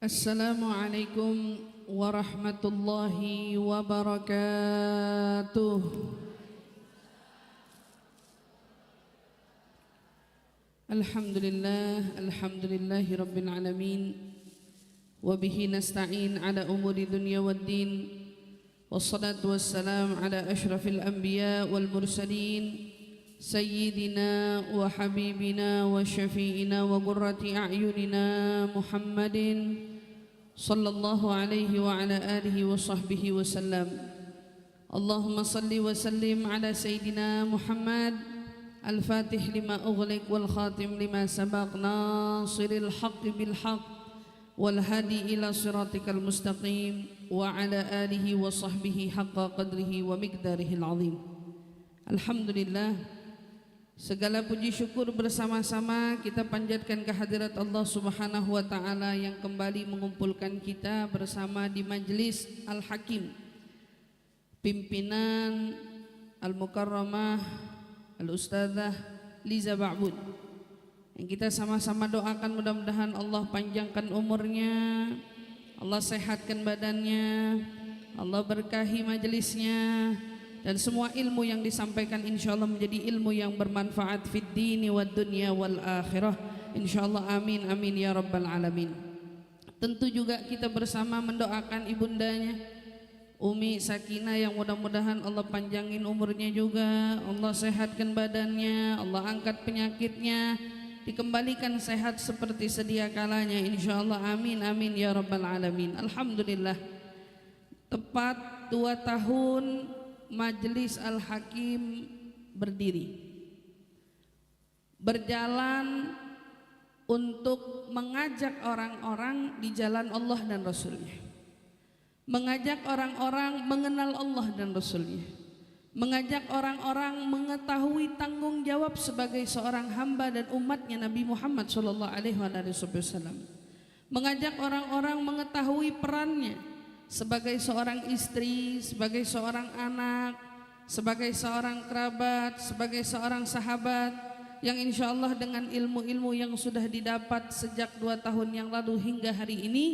Assalamualaikum warahmatullahi wabarakatuh. Alhamdulillahi rabbil alamin. Wabihi nasta'in ala umuri dunya waddin. Wassalatu wassalam ala ashrafil anbiya wal mursalin, sayyidina wa habibina wa syafi'ina wa qurrati a'yunina Muhammadin sallallahu alaihi wa ala alihi wa sahbihi wa sallam. Allahumma salli wa sallim ala sayyidina Muhammad al-fatih lima ughliq wal khatim lima sabaq, nasiril haqqi bil haqq wal hadi ila siratikal mustaqim wa ala alihi wa sahbihi haqqa qadrihi wa miqdarihil azim. Alhamdulillah, segala puji syukur bersama-sama kita panjatkan kehadirat Allah Subhanahu wa taala yang kembali mengumpulkan kita bersama di Majelis Al-Hakim, pimpinan Al-Mukarramah Al-Ustadzah Liza Ba'bud, yang kita sama-sama doakan mudah-mudahan Allah panjangkan umurnya, Allah sehatkan badannya, Allah berkahi majelisnya, dan semua ilmu yang disampaikan insyaallah menjadi ilmu yang bermanfaat fid dini wad dunya wal akhirah insyaallah, amin amin ya rabbal alamin. Tentu juga kita bersama mendoakan ibundanya Umi Sakinah yang mudah-mudahan Allah panjangin umurnya juga, Allah sehatkan badannya, Allah angkat penyakitnya, dikembalikan sehat seperti sedia kalanya insyaallah, amin amin ya rabbal alamin. Alhamdulillah, tepat 2 tahun Majelis Al-Hakim berdiri, berjalan untuk mengajak orang-orang di jalan Allah dan Rasulnya, mengajak orang-orang mengenal Allah dan Rasulnya, mengajak orang-orang mengetahui tanggung jawab sebagai seorang hamba dan umatnya Nabi Muhammad SAW, mengajak orang-orang mengetahui perannya sebagai seorang istri, sebagai seorang anak, sebagai seorang kerabat, sebagai seorang sahabat, yang insya Allah dengan ilmu-ilmu yang sudah didapat sejak 2 tahun yang lalu hingga hari ini,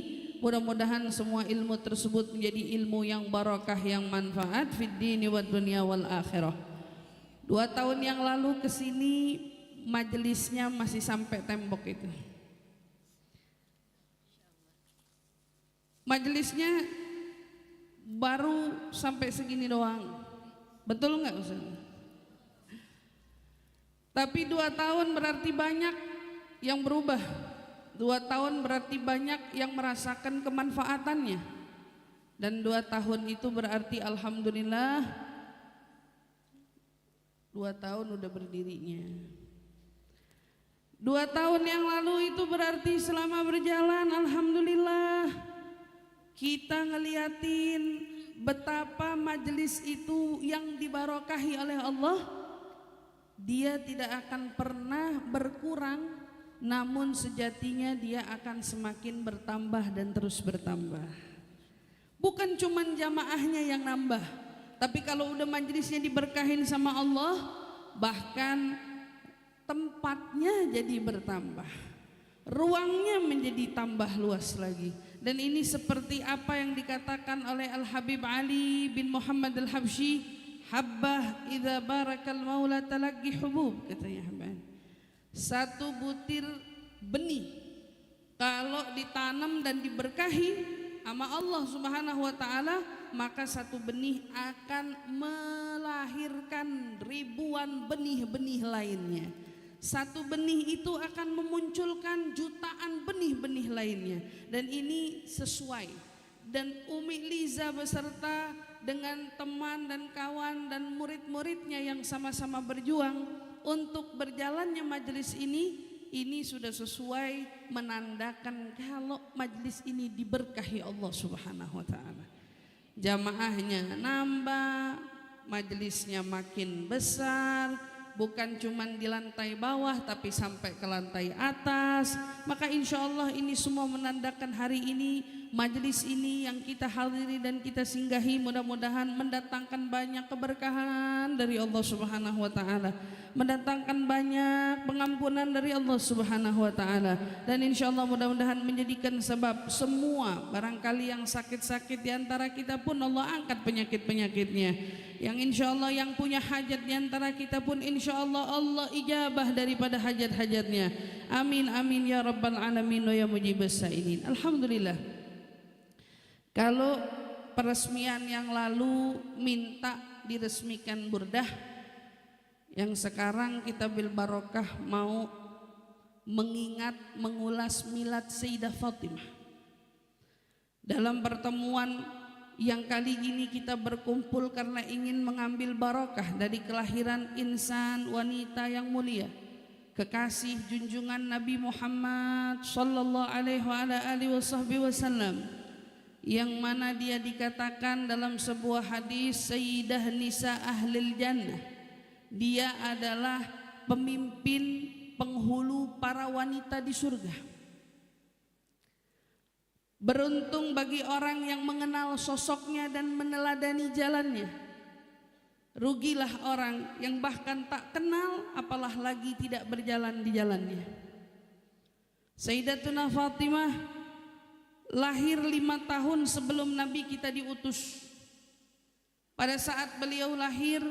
mudah-mudahan semua ilmu tersebut menjadi ilmu yang barakah, yang manfaat fid dini wad dunya wal akhirah. 2 tahun yang lalu kesini majelisnya masih sampai tembok itu, majelisnya baru sampai segini doang, betul nggak Ustaz? Tapi 2 tahun berarti banyak yang berubah, 2 tahun berarti banyak yang merasakan kemanfaatannya, dan 2 tahun itu berarti alhamdulillah 2 tahun udah berdirinya. 2 tahun yang lalu itu berarti selama berjalan alhamdulillah kita ngeliatin betapa majelis itu yang dibarokahi oleh Allah, dia tidak akan pernah berkurang, namun sejatinya dia akan semakin bertambah dan terus bertambah. Bukan cuman jamaahnya yang nambah, tapi kalau udah majelisnya diberkahin sama Allah, bahkan tempatnya jadi bertambah, ruangnya menjadi tambah luas lagi. Dan ini seperti apa yang dikatakan oleh Al-Habib Ali bin Muhammad Al-Habsyi, habbah idza barakal maula talaqi hubub, katanya Habban. 1 butir benih kalau ditanam dan diberkahi sama Allah Subhanahu wa taala, maka 1 benih akan melahirkan ribuan benih-benih lainnya. 1 benih itu akan memunculkan jutaan benih-benih lainnya, dan ini sesuai. Dan Umi Liza beserta dengan teman dan kawan dan murid-muridnya yang sama-sama berjuang untuk berjalannya majelis ini sudah sesuai menandakan kalau majelis ini diberkahi Allah Subhanahu wa taala. Jamaahnya nambah, majelisnya makin besar, bukan cuman di lantai bawah tapi sampai ke lantai atas. Maka insya Allah ini semua menandakan hari ini, majelis ini yang kita hadiri dan kita singgahi, mudah-mudahan mendatangkan banyak keberkahan dari Allah Subhanahu wa taala, mendatangkan banyak pengampunan dari Allah Subhanahu wa taala, dan insya Allah mudah-mudahan menjadikan sebab semua barangkali yang sakit-sakit di antara kita pun Allah angkat penyakit-penyakitnya. Yang insya Allah yang punya hajat di antara kita pun insya Allah Allah ijabah daripada hajat-hajatnya. Amin amin ya rabbal alamin wa ya mujibas sa'ilin. Alhamdulillah. Kalau peresmian yang lalu minta diresmikan burdah, yang sekarang kita bil barokah mau mengingat mengulas milad Sayyidah Fatimah. Dalam pertemuan yang kali ini kita berkumpul karena ingin mengambil barokah dari kelahiran insan wanita yang mulia, kekasih junjungan Nabi Muhammad sallallahu alaihi wasallam, yang mana dia dikatakan dalam sebuah hadis Sayyidah Nisa Ahlil Jannah. Dia adalah pemimpin penghulu para wanita di surga. Beruntung bagi orang yang mengenal sosoknya dan meneladani jalannya. Rugilah orang yang bahkan tak kenal apalah lagi tidak berjalan di jalannya. Sayyidatuna Fatimah lahir 5 tahun sebelum Nabi kita diutus. Pada saat beliau lahir,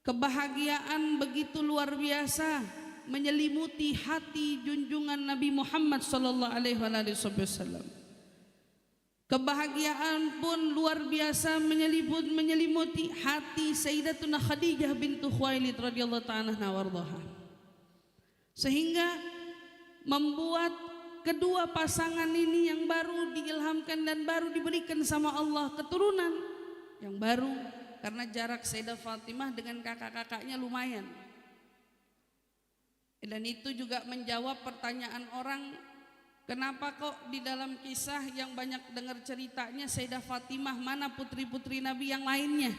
kebahagiaan begitu luar biasa menyelimuti hati junjungan Nabi Muhammad sallallahu alaihi wasallam. Kebahagiaan pun luar biasa menyelimuti hati Sayyidatuna Khadijah bintu Khuwailid radhiyallahu ta'ala anha warḍaha. Sehingga membuat kedua pasangan ini yang baru diilhamkan dan baru diberikan sama Allah keturunan yang baru, karena jarak Sayyidah Fatimah dengan kakak-kakaknya lumayan. Dan itu juga menjawab pertanyaan orang, kenapa kok di dalam kisah yang banyak dengar ceritanya Sayyidah Fatimah, mana putri-putri Nabi yang lainnya?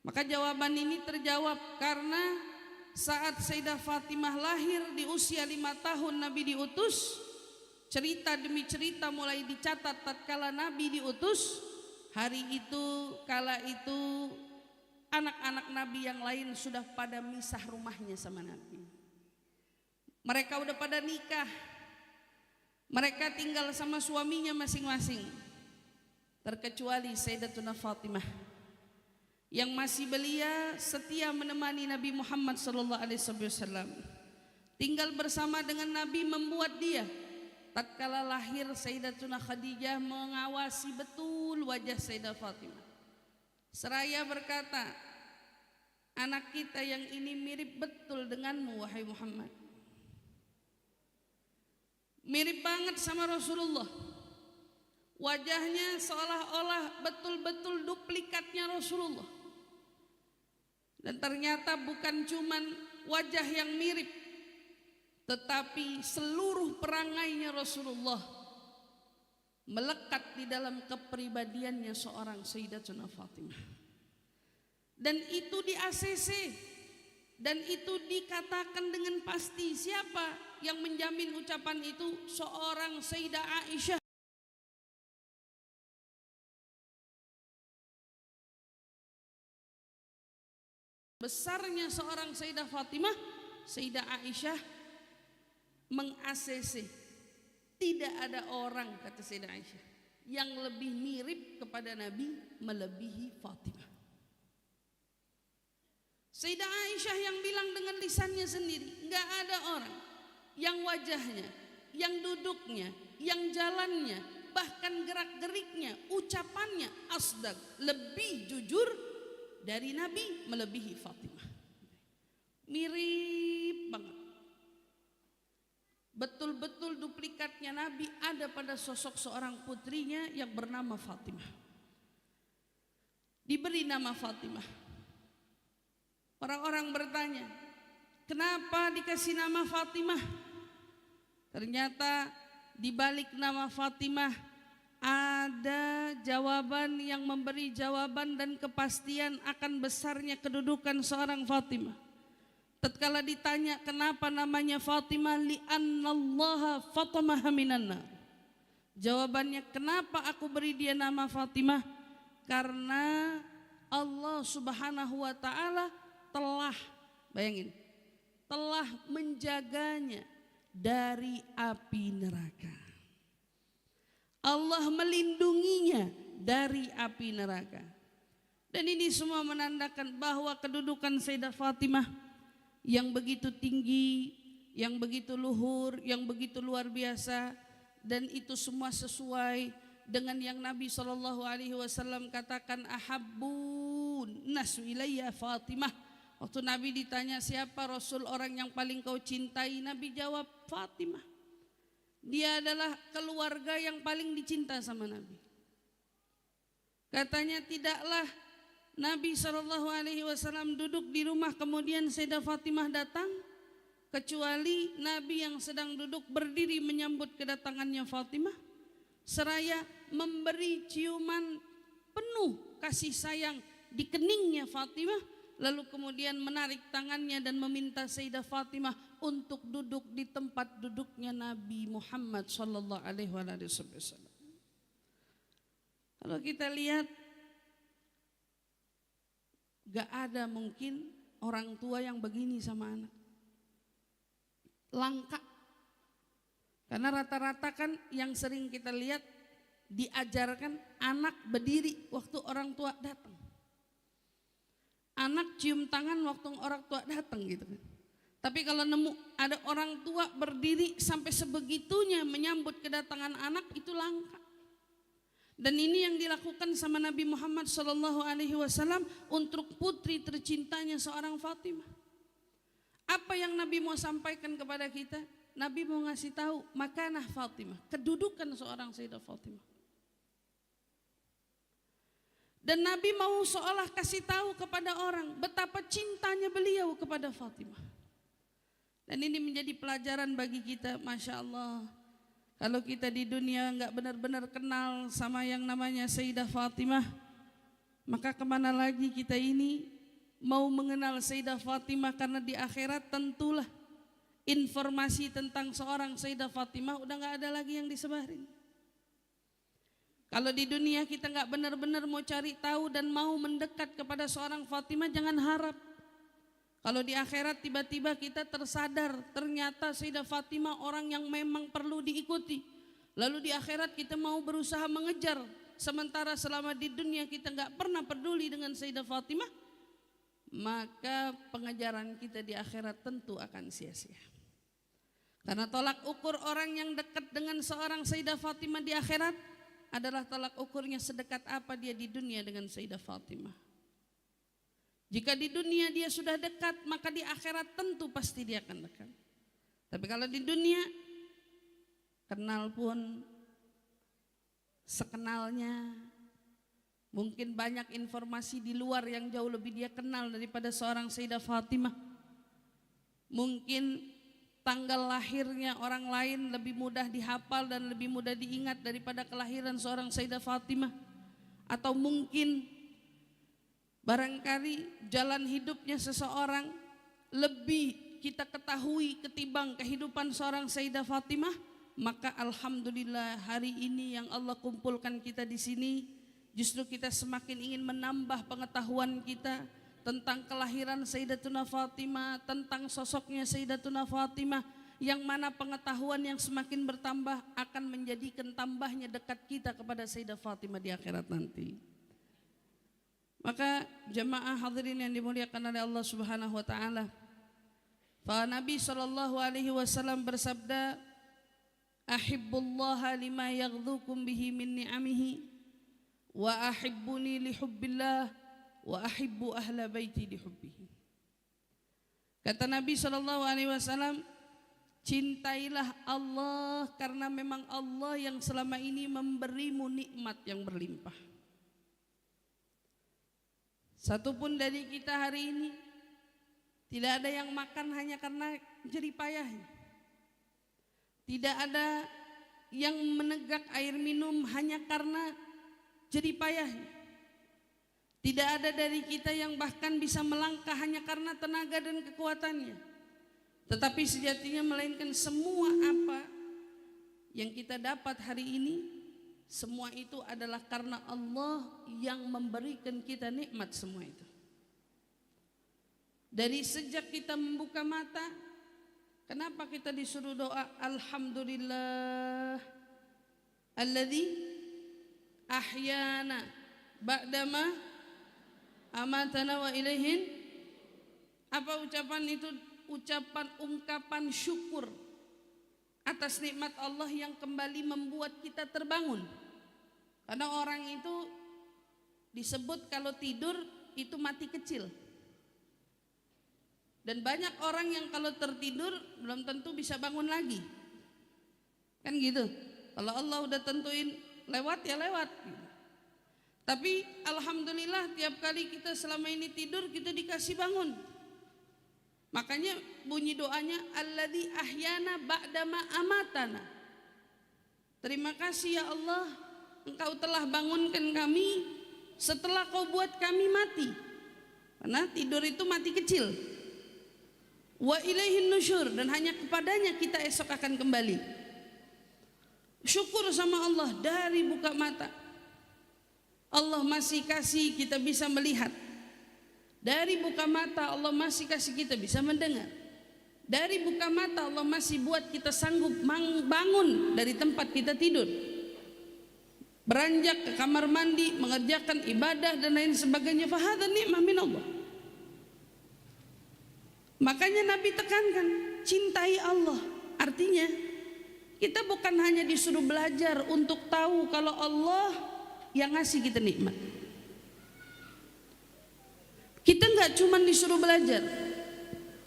Maka jawaban ini terjawab karena saat Sayyidah Fatimah lahir di usia 5 tahun Nabi diutus, cerita demi cerita mulai dicatat tatkala Nabi diutus. Hari itu, kala itu anak-anak Nabi yang lain sudah pada misah rumahnya sama Nabi. Mereka udah pada nikah, mereka tinggal sama suaminya masing-masing, terkecuali Sayyidatuna Fatimah yang masih belia setia menemani Nabi Muhammad sallallahu alaihi wasallam. Tinggal bersama dengan Nabi membuat dia tatkala lahir Sayyidatuna Khadijah mengawasi betul wajah Sayyidah Fatimah. Seraya berkata, anak kita yang ini mirip betul denganmu wahai Muhammad. Mirip banget sama Rasulullah. Wajahnya seolah-olah betul-betul duplikatnya Rasulullah. Dan ternyata bukan cuman wajah yang mirip, tetapi seluruh perangainya Rasulullah melekat di dalam kepribadiannya seorang Sayyidatuna Fatimah. Dan itu di ACC, dan itu dikatakan dengan pasti. Siapa yang menjamin ucapan itu? Seorang Sayyidah Aisyah. Besarnya seorang Sayyidah Fatimah, Sayyidah Aisyah meng-ACC. Tidak ada orang, kata Sayyidah Aisyah, yang lebih mirip kepada Nabi melebihi Fatimah. Sayyidah Aisyah yang bilang dengan lisannya sendiri, enggak ada orang yang wajahnya, yang duduknya, yang jalannya, bahkan gerak-geriknya, ucapannya asdaq, lebih jujur dari Nabi melebihi Fatimah. Mirip banget. Betul-betul duplikatnya Nabi ada pada sosok seorang putrinya yang bernama Fatimah. Diberi nama Fatimah. Orang-orang bertanya, kenapa dikasih nama Fatimah? Ternyata di balik nama Fatimah ada jawaban yang memberi jawaban dan kepastian akan besarnya kedudukan seorang Fatimah. Tatkala ditanya kenapa namanya Fatimah, li'annallaha fatamaha minan nar. Jawabannya, kenapa aku beri dia nama Fatimah? Karena Allah Subhanahu wa taala telah, bayangin, telah menjaganya dari api neraka. Allah melindunginya dari api neraka. Dan ini semua menandakan bahwa kedudukan Sayyidah Fatimah yang begitu tinggi, yang begitu luhur, yang begitu luar biasa, dan itu semua sesuai dengan yang Nabi SAW katakan, ahabbun nasu ilayya Fatimah. Waktu Nabi ditanya siapa Rasul orang yang paling kau cintai, Nabi jawab Fatimah. Dia adalah keluarga yang paling dicinta sama Nabi. Katanya tidaklah Nabi SAW duduk di rumah kemudian Sayyidah Fatimah datang, kecuali Nabi yang sedang duduk berdiri menyambut kedatangannya Fatimah, seraya memberi ciuman penuh kasih sayang di keningnya Fatimah, lalu kemudian menarik tangannya dan meminta Sayyidah Fatimah untuk duduk di tempat duduknya Nabi Muhammad sallallahu alaihi wasallam. Kalau kita lihat, gak ada mungkin orang tua yang begini sama anak. Langka. Karena rata-rata kan yang sering kita lihat diajarkan anak berdiri waktu orang tua datang. Anak cium tangan waktu orang tua datang gitu kan. Tapi kalau nemu ada orang tua berdiri sampai sebegitunya menyambut kedatangan anak, itu langka. Dan ini yang dilakukan sama Nabi Muhammad SAW untuk putri tercintanya seorang Fatimah. Apa yang Nabi mau sampaikan kepada kita? Nabi mau ngasih tahu makanah Fatimah, kedudukan seorang Sayyidah Fatimah. Dan Nabi mau seolah kasih tahu kepada orang betapa cintanya beliau kepada Fatimah. Dan ini menjadi pelajaran bagi kita, Masya Allah. Kalau kita di dunia nggak benar-benar kenal sama yang namanya Sayyidah Fatimah, maka kemana lagi kita ini mau mengenal Sayyidah Fatimah? Karena di akhirat tentulah informasi tentang seorang Sayyidah Fatimah udah nggak ada lagi yang disebarin. Kalau di dunia kita nggak benar-benar mau cari tahu dan mau mendekat kepada seorang Fatimah, jangan harap. Kalau di akhirat tiba-tiba kita tersadar ternyata Sayyidah Fatimah orang yang memang perlu diikuti. Lalu di akhirat kita mau berusaha mengejar, sementara selama di dunia kita nggak pernah peduli dengan Sayyidah Fatimah, maka pengejaran kita di akhirat tentu akan sia-sia. Karena tolak ukur orang yang dekat dengan seorang Sayyidah Fatimah di akhirat adalah tolak ukurnya sedekat apa dia di dunia dengan Sayyidah Fatimah. Jika di dunia dia sudah dekat, maka di akhirat tentu pasti dia akan dekat. Tapi kalau di dunia kenal pun sekenalnya, mungkin banyak informasi di luar yang jauh lebih dia kenal daripada seorang Sayyidah Fatimah. Mungkin tanggal lahirnya orang lain lebih mudah dihafal dan lebih mudah diingat daripada kelahiran seorang Sayyidah Fatimah. Atau mungkin barangkali jalan hidupnya seseorang lebih kita ketahui ketimbang kehidupan seorang Sayyidah Fatimah. Maka alhamdulillah hari ini yang Allah kumpulkan kita di sini, justru kita semakin ingin menambah pengetahuan kita tentang kelahiran Sayyidatuna Fatimah, tentang sosoknya Sayyidatuna Fatimah, yang mana pengetahuan yang semakin bertambah akan menjadikan tambahnya dekat kita kepada Sayyidah Fatimah di akhirat nanti. Maka jemaah hadirin yang dimuliakan oleh Allah Subhanahu wa taala, Pak Nabi SAW bersabda, ahibbullaha lima yaghdukum bihi min ni'amihi wa ahibbuni li hubbillah wa ahibbu ahla baiti li hubbihi. Kata Nabi SAW, cintailah Allah karena memang Allah yang selama ini memberimu nikmat yang berlimpah. Satupun dari kita hari ini tidak ada yang makan hanya karena jerih payahnya. Tidak ada yang menegak air minum hanya karena jerih payahnya. Tidak ada dari kita yang bahkan bisa melangkah hanya karena tenaga dan kekuatannya. Tetapi sejatinya melainkan semua apa yang kita dapat hari ini, semua itu adalah karena Allah yang memberikan kita nikmat semua itu. Dari sejak kita membuka mata, kenapa kita disuruh doa alhamdulillah alladzi ahyana ba'dama amatana wa ilaihin. Apa ucapan itu? Ungkapan syukur atas nikmat Allah yang kembali membuat kita terbangun. Karena orang itu disebut kalau tidur itu mati kecil. Dan banyak orang yang kalau tertidur belum tentu bisa bangun lagi. Kan gitu. Kalau Allah udah tentuin lewat ya lewat. Tapi alhamdulillah tiap kali kita selama ini tidur kita dikasih bangun. Makanya bunyi doanya alladzi ahyana ba'dama amatana. Terima kasih ya Allah, Engkau telah bangunkan kami setelah Kau buat kami mati. Karena tidur itu mati kecil. Wa ilaihin nusyur, dan hanya kepadanya kita esok akan kembali. Syukur sama Allah dari buka mata. Allah masih kasih kita bisa melihat. Dari buka mata Allah masih kasih kita bisa mendengar. Dari buka mata Allah masih buat kita sanggup bangun dari tempat kita tidur, beranjak ke kamar mandi, mengerjakan ibadah dan lain sebagainya. Fahadha ni'mah min Allah. Makanya Nabi tekankan, cintai Allah. Artinya kita bukan hanya disuruh belajar untuk tahu kalau Allah yang ngasih kita nikmat. Kita nggak cuma disuruh belajar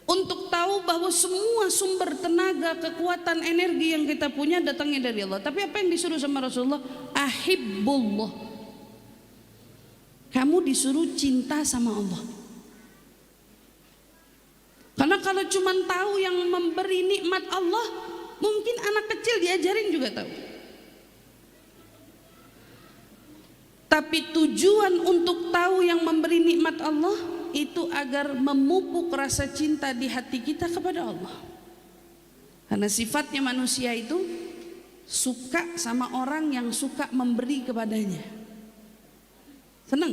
untuk tahu bahwa semua sumber tenaga, kekuatan, energi yang kita punya datangnya dari Allah. Tapi apa yang disuruh sama Rasulullah? Ahibbullah. Kamu disuruh cinta sama Allah. Karena kalau cuma tahu yang memberi nikmat Allah, mungkin anak kecil diajarin juga tahu. Tapi tujuan untuk tahu yang memberi nikmat Allah itu agar memupuk rasa cinta di hati kita kepada Allah. Karena sifatnya manusia itu suka sama orang yang suka memberi kepadanya. Senang.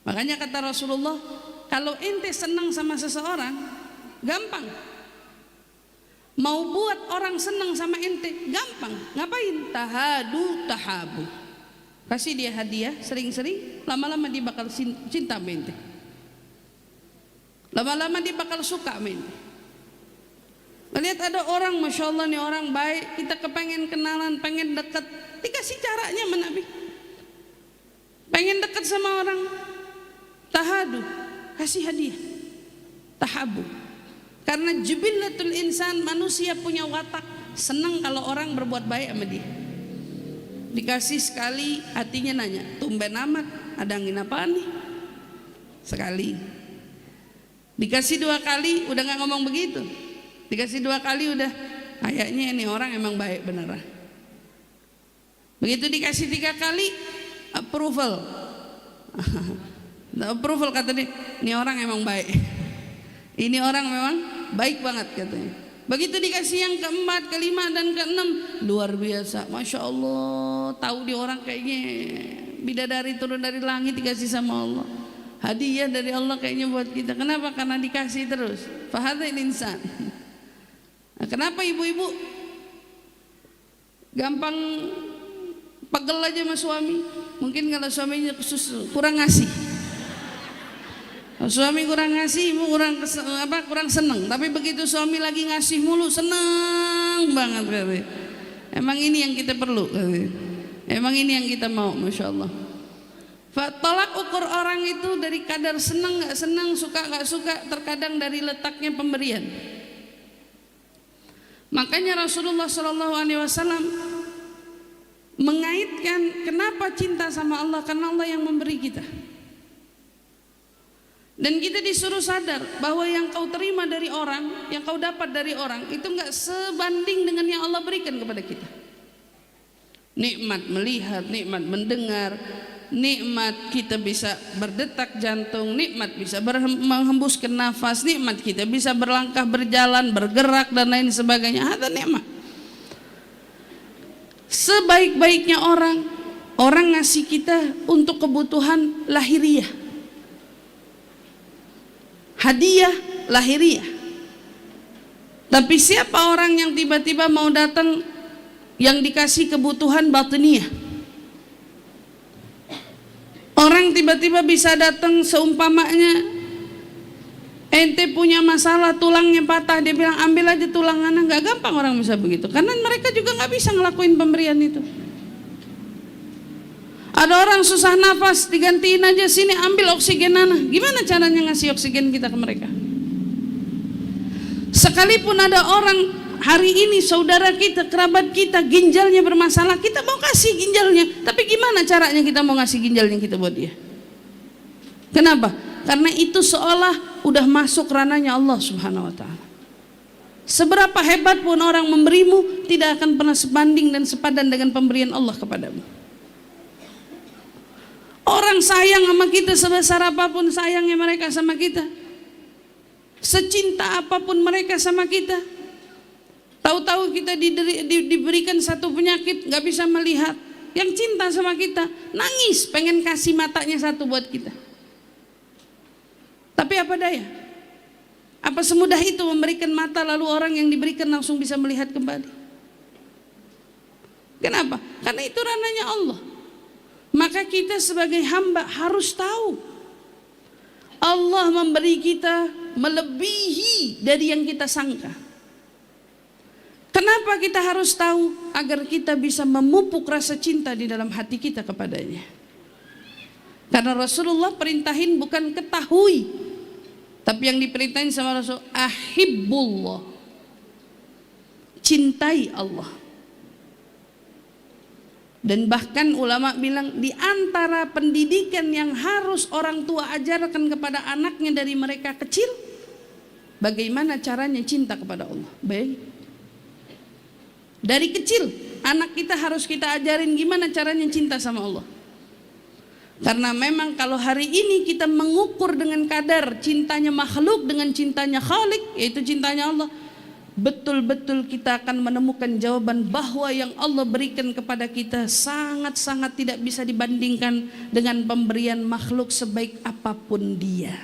Makanya kata Rasulullah, kalau ente senang sama seseorang, gampang. Mau buat orang senang sama ente, gampang. Ngapain? Tahadu tahabu. Kasih dia hadiah sering-sering, lama-lama dia bakal cinta sama ente. Lama-lama dia bakal suka sama ente. Melihat ada orang, Masya Allah nih orang baik, kita kepengen kenalan, pengen deket, dikasih caranya sama Nabi. Pengen deket sama orang, tahadu, kasih hadiah, tahabu. Karena jibillatul insan, manusia punya watak senang kalau orang berbuat baik sama dia. Dikasih sekali, hatinya nanya, tumben amat, ada angin apaan nih? Sekali. Dikasih 2 kali, udah gak ngomong begitu. Dikasih 2 kali udah, kayaknya ini orang emang baik beneran. Begitu dikasih 3 kali, approval. Approval kata dia, ini orang emang baik. Ini orang memang baik banget katanya. Begitu dikasih yang keempat, kelima dan keenam, luar biasa, Masya Allah. Tahu dia orang kayaknya bidadari turun dari langit dikasih sama Allah. Hadiah dari Allah kayaknya buat kita. Kenapa? Karena dikasih terus. Fahadzal insan. Nah, kenapa ibu-ibu gampang pegel aja sama suami? Mungkin kalau suaminya kurang ngasih. Suami kurang ngasih, ibu kurang seneng. Tapi begitu suami lagi ngasih mulu, seneng banget katanya. Emang ini yang kita perlu katanya. Emang ini yang kita mau, Masya Allah. Tolak ukur orang itu dari kadar senang gak senang, suka gak suka, terkadang dari letaknya pemberian. Makanya Rasulullah SAW mengaitkan kenapa cinta sama Allah, karena Allah yang memberi kita. Dan kita disuruh sadar bahwa yang kau terima dari orang, yang kau dapat dari orang, itu gak sebanding dengan yang Allah berikan kepada kita. nikmat melihat, nikmat mendengar, nikmat kita bisa berdetak jantung, nikmat bisa menghembuskan nafas, nikmat kita bisa berlangkah, berjalan, bergerak dan lain sebagainya. Ada nikmat. Sebaik-baiknya orang ngasih kita untuk kebutuhan lahiriah, hadiah lahiriah. Tapi siapa orang yang tiba-tiba mau datang yang dikasih kebutuhan batiniah? Orang tiba-tiba bisa datang seumpamanya ente punya masalah tulangnya patah, dia bilang ambil aja tulang anak. Nggak gampang orang bisa begitu, karena mereka juga nggak bisa ngelakuin pemberian itu. Ada orang susah nafas, digantiin aja, sini ambil oksigen anak. Gimana caranya ngasih oksigen kita ke mereka? Sekalipun ada orang hari ini saudara kita, kerabat kita, ginjalnya bermasalah, kita mau kasih ginjalnya, tapi gimana caranya kita mau ngasih ginjalnya kita buat dia? Kenapa? Karena itu seolah udah masuk ranahnya Allah Subhanahu wa Ta'ala. Seberapa hebat pun orang memberimu, tidak akan pernah sebanding dan sepadan dengan pemberian Allah kepadamu. Orang sayang sama kita sebesar apapun sayangnya mereka sama kita, secinta apapun mereka sama kita, tahu-tahu kita diberikan satu penyakit, nggak bisa melihat, yang cinta sama kita nangis pengen kasih matanya satu buat kita. Tapi apa daya? Apa semudah itu memberikan mata lalu orang yang diberikan langsung bisa melihat kembali? Kenapa? Karena itu ranahnya Allah. Maka kita sebagai hamba harus tahu Allah memberi kita melebihi dari yang kita sangka. Kenapa kita harus tahu? Agar kita bisa memupuk rasa cinta di dalam hati kita kepadanya. Karena Rasulullah perintahin bukan ketahui, tapi yang diperintahin sama Rasul, ahibbullah, cintai Allah. Dan bahkan ulama bilang di antara pendidikan yang harus orang tua ajarkan kepada anaknya dari mereka kecil, bagaimana caranya cinta kepada Allah. Baik, dari kecil anak kita harus kita ajarin gimana caranya cinta sama Allah. Karena memang kalau hari ini kita mengukur dengan kadar cintanya makhluk dengan cintanya Khalik, yaitu cintanya Allah, betul-betul kita akan menemukan jawaban bahwa yang Allah berikan kepada kita sangat-sangat tidak bisa dibandingkan dengan pemberian makhluk sebaik apapun dia.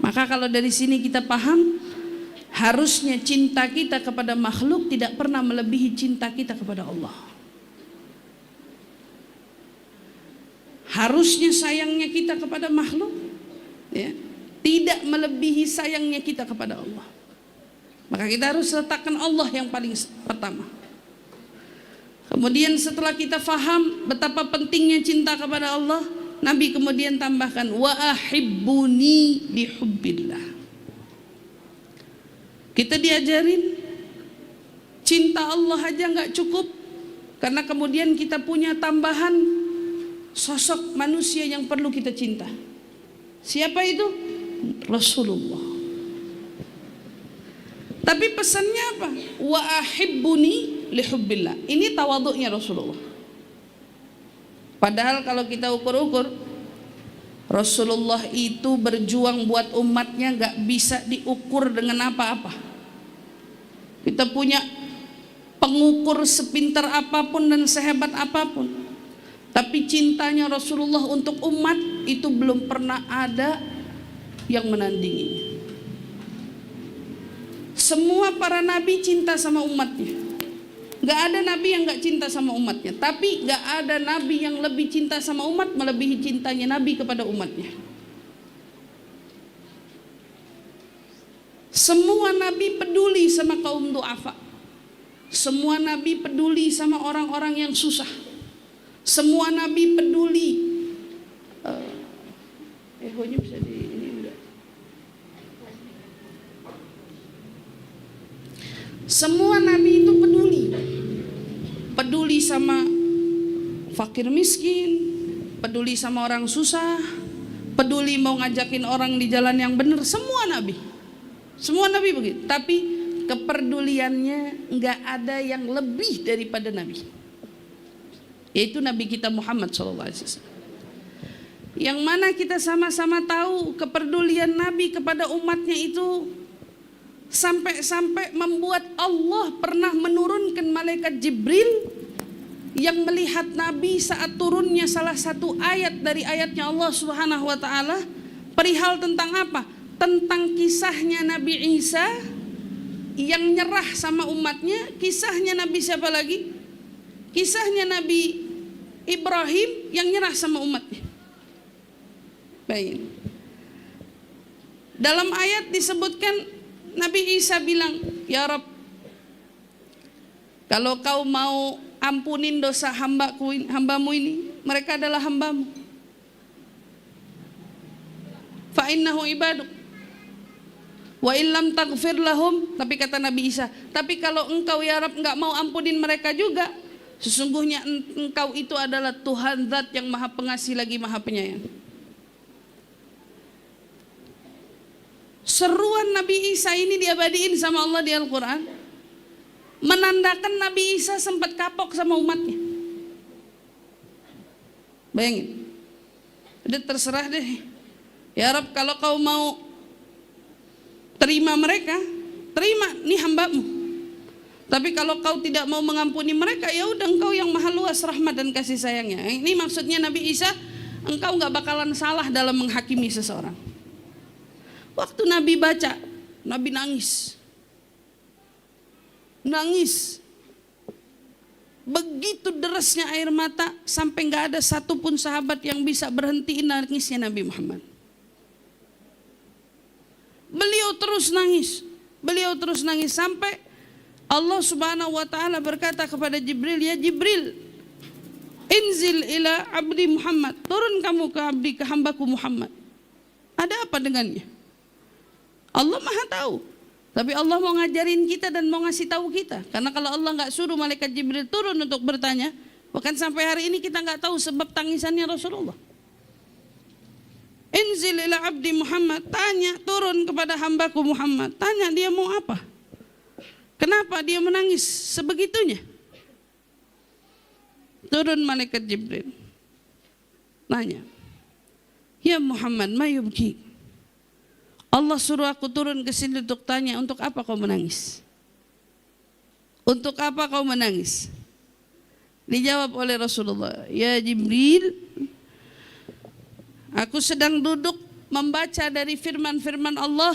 Maka kalau dari sini kita paham, harusnya cinta kita kepada makhluk tidak pernah melebihi cinta kita kepada Allah. Harusnya sayangnya kita kepada makhluk, ya, tidak melebihi sayangnya kita kepada Allah. Maka kita harus letakkan Allah yang paling pertama. Kemudian setelah kita faham betapa pentingnya cinta kepada Allah, Nabi kemudian tambahkan wa ahibbuni bihubbillah. Kita diajarin cinta Allah aja nggak cukup, karena kemudian kita punya tambahan sosok manusia yang perlu kita cinta. Siapa itu? Rasulullah. Tapi pesannya apa? Wa ahibbuni lihubbillah. Ini tawaduknya Rasulullah. Padahal kalau kita ukur-ukur, Rasulullah itu berjuang buat umatnya gak bisa diukur dengan apa-apa. Kita punya pengukur sepintar apapun dan sehebat apapun, tapi cintanya Rasulullah untuk umat itu belum pernah ada yang menandinginya. Semua para nabi cinta sama umatnya. Gak ada nabi yang gak cinta sama umatnya, tapi gak ada nabi yang lebih cinta sama umat melebihi cintanya nabi kepada umatnya. Semua nabi peduli sama kaum du'afa. Semua nabi peduli sama orang-orang yang susah. Semua nabi peduli. Ehonya bisa di ini udah. Semua nabi itu peduli sama fakir miskin, peduli sama orang susah, peduli mau ngajakin orang di jalan yang benar. Semua nabi begitu. Tapi kepeduliannya nggak ada yang lebih daripada Nabi, yaitu Nabi kita Muhammad SAW. Yang mana kita sama-sama tahu kepedulian Nabi kepada umatnya itu sampai-sampai membuat Allah pernah menurunkan malaikat Jibril yang melihat Nabi saat turunnya salah satu ayat dari ayatnya Allah Subhanahu wa taala perihal tentang apa? Tentang kisahnya Nabi Isa yang nyerah sama umatnya, kisahnya Nabi siapa lagi? Kisahnya Nabi Ibrahim yang nyerah sama umatnya. Baik. Dalam ayat disebutkan Nabi Isa bilang, "Ya Rabb, kalau kau mau ampunin dosa hambamu ini, mereka adalah hambamu. Fa innahu ibaduk. Wa illam taghfir lahum," tapi kata Nabi Isa, tapi kalau engkau ya Rabb enggak mau ampunin mereka juga, sesungguhnya engkau itu adalah Tuhan Zat yang Maha Pengasih lagi Maha Penyayang. Seruan Nabi Isa ini diabadiin sama Allah di Al-Quran, menandakan Nabi Isa sempat kapok sama umatnya. Bayangin, udah terserah deh, ya Rabb, kalau kau mau terima mereka, terima, nih hambamu. Tapi kalau kau tidak mau mengampuni mereka, ya udah, engkau yang maha luas rahmat dan kasih sayangnya. Ini maksudnya Nabi Isa, engkau nggak bakalan salah dalam menghakimi seseorang. Waktu Nabi baca, Nabi nangis. Nangis. Begitu derasnya air mata sampai nggak ada satupun sahabat yang bisa berhentiin nangisnya Nabi Muhammad. Beliau terus nangis sampai Allah Subhanahu wa taala berkata kepada Jibril, "Ya Jibril, inzil ila abdi Muhammad, turun kamu ke hambaku Muhammad. Ada apa dengannya?" Allah Maha tahu, tapi Allah mau ngajarin kita dan mau ngasih tahu kita. Karena kalau Allah nggak suruh malaikat Jibril turun untuk bertanya, bahkan sampai hari ini kita nggak tahu sebab tangisannya Rasulullah. Inzil ila abdi Muhammad, tanya, turun kepada hambaku Muhammad, tanya dia mau apa, kenapa dia menangis sebegitunya. Turun malaikat Jibril, nanya, "Ya Muhammad, ma yubki?" Allah suruh aku turun ke sini untuk tanya, untuk apa kau menangis? Untuk apa kau menangis? Dijawab oleh Rasulullah, "Ya Jibril, aku sedang duduk membaca dari firman-firman Allah."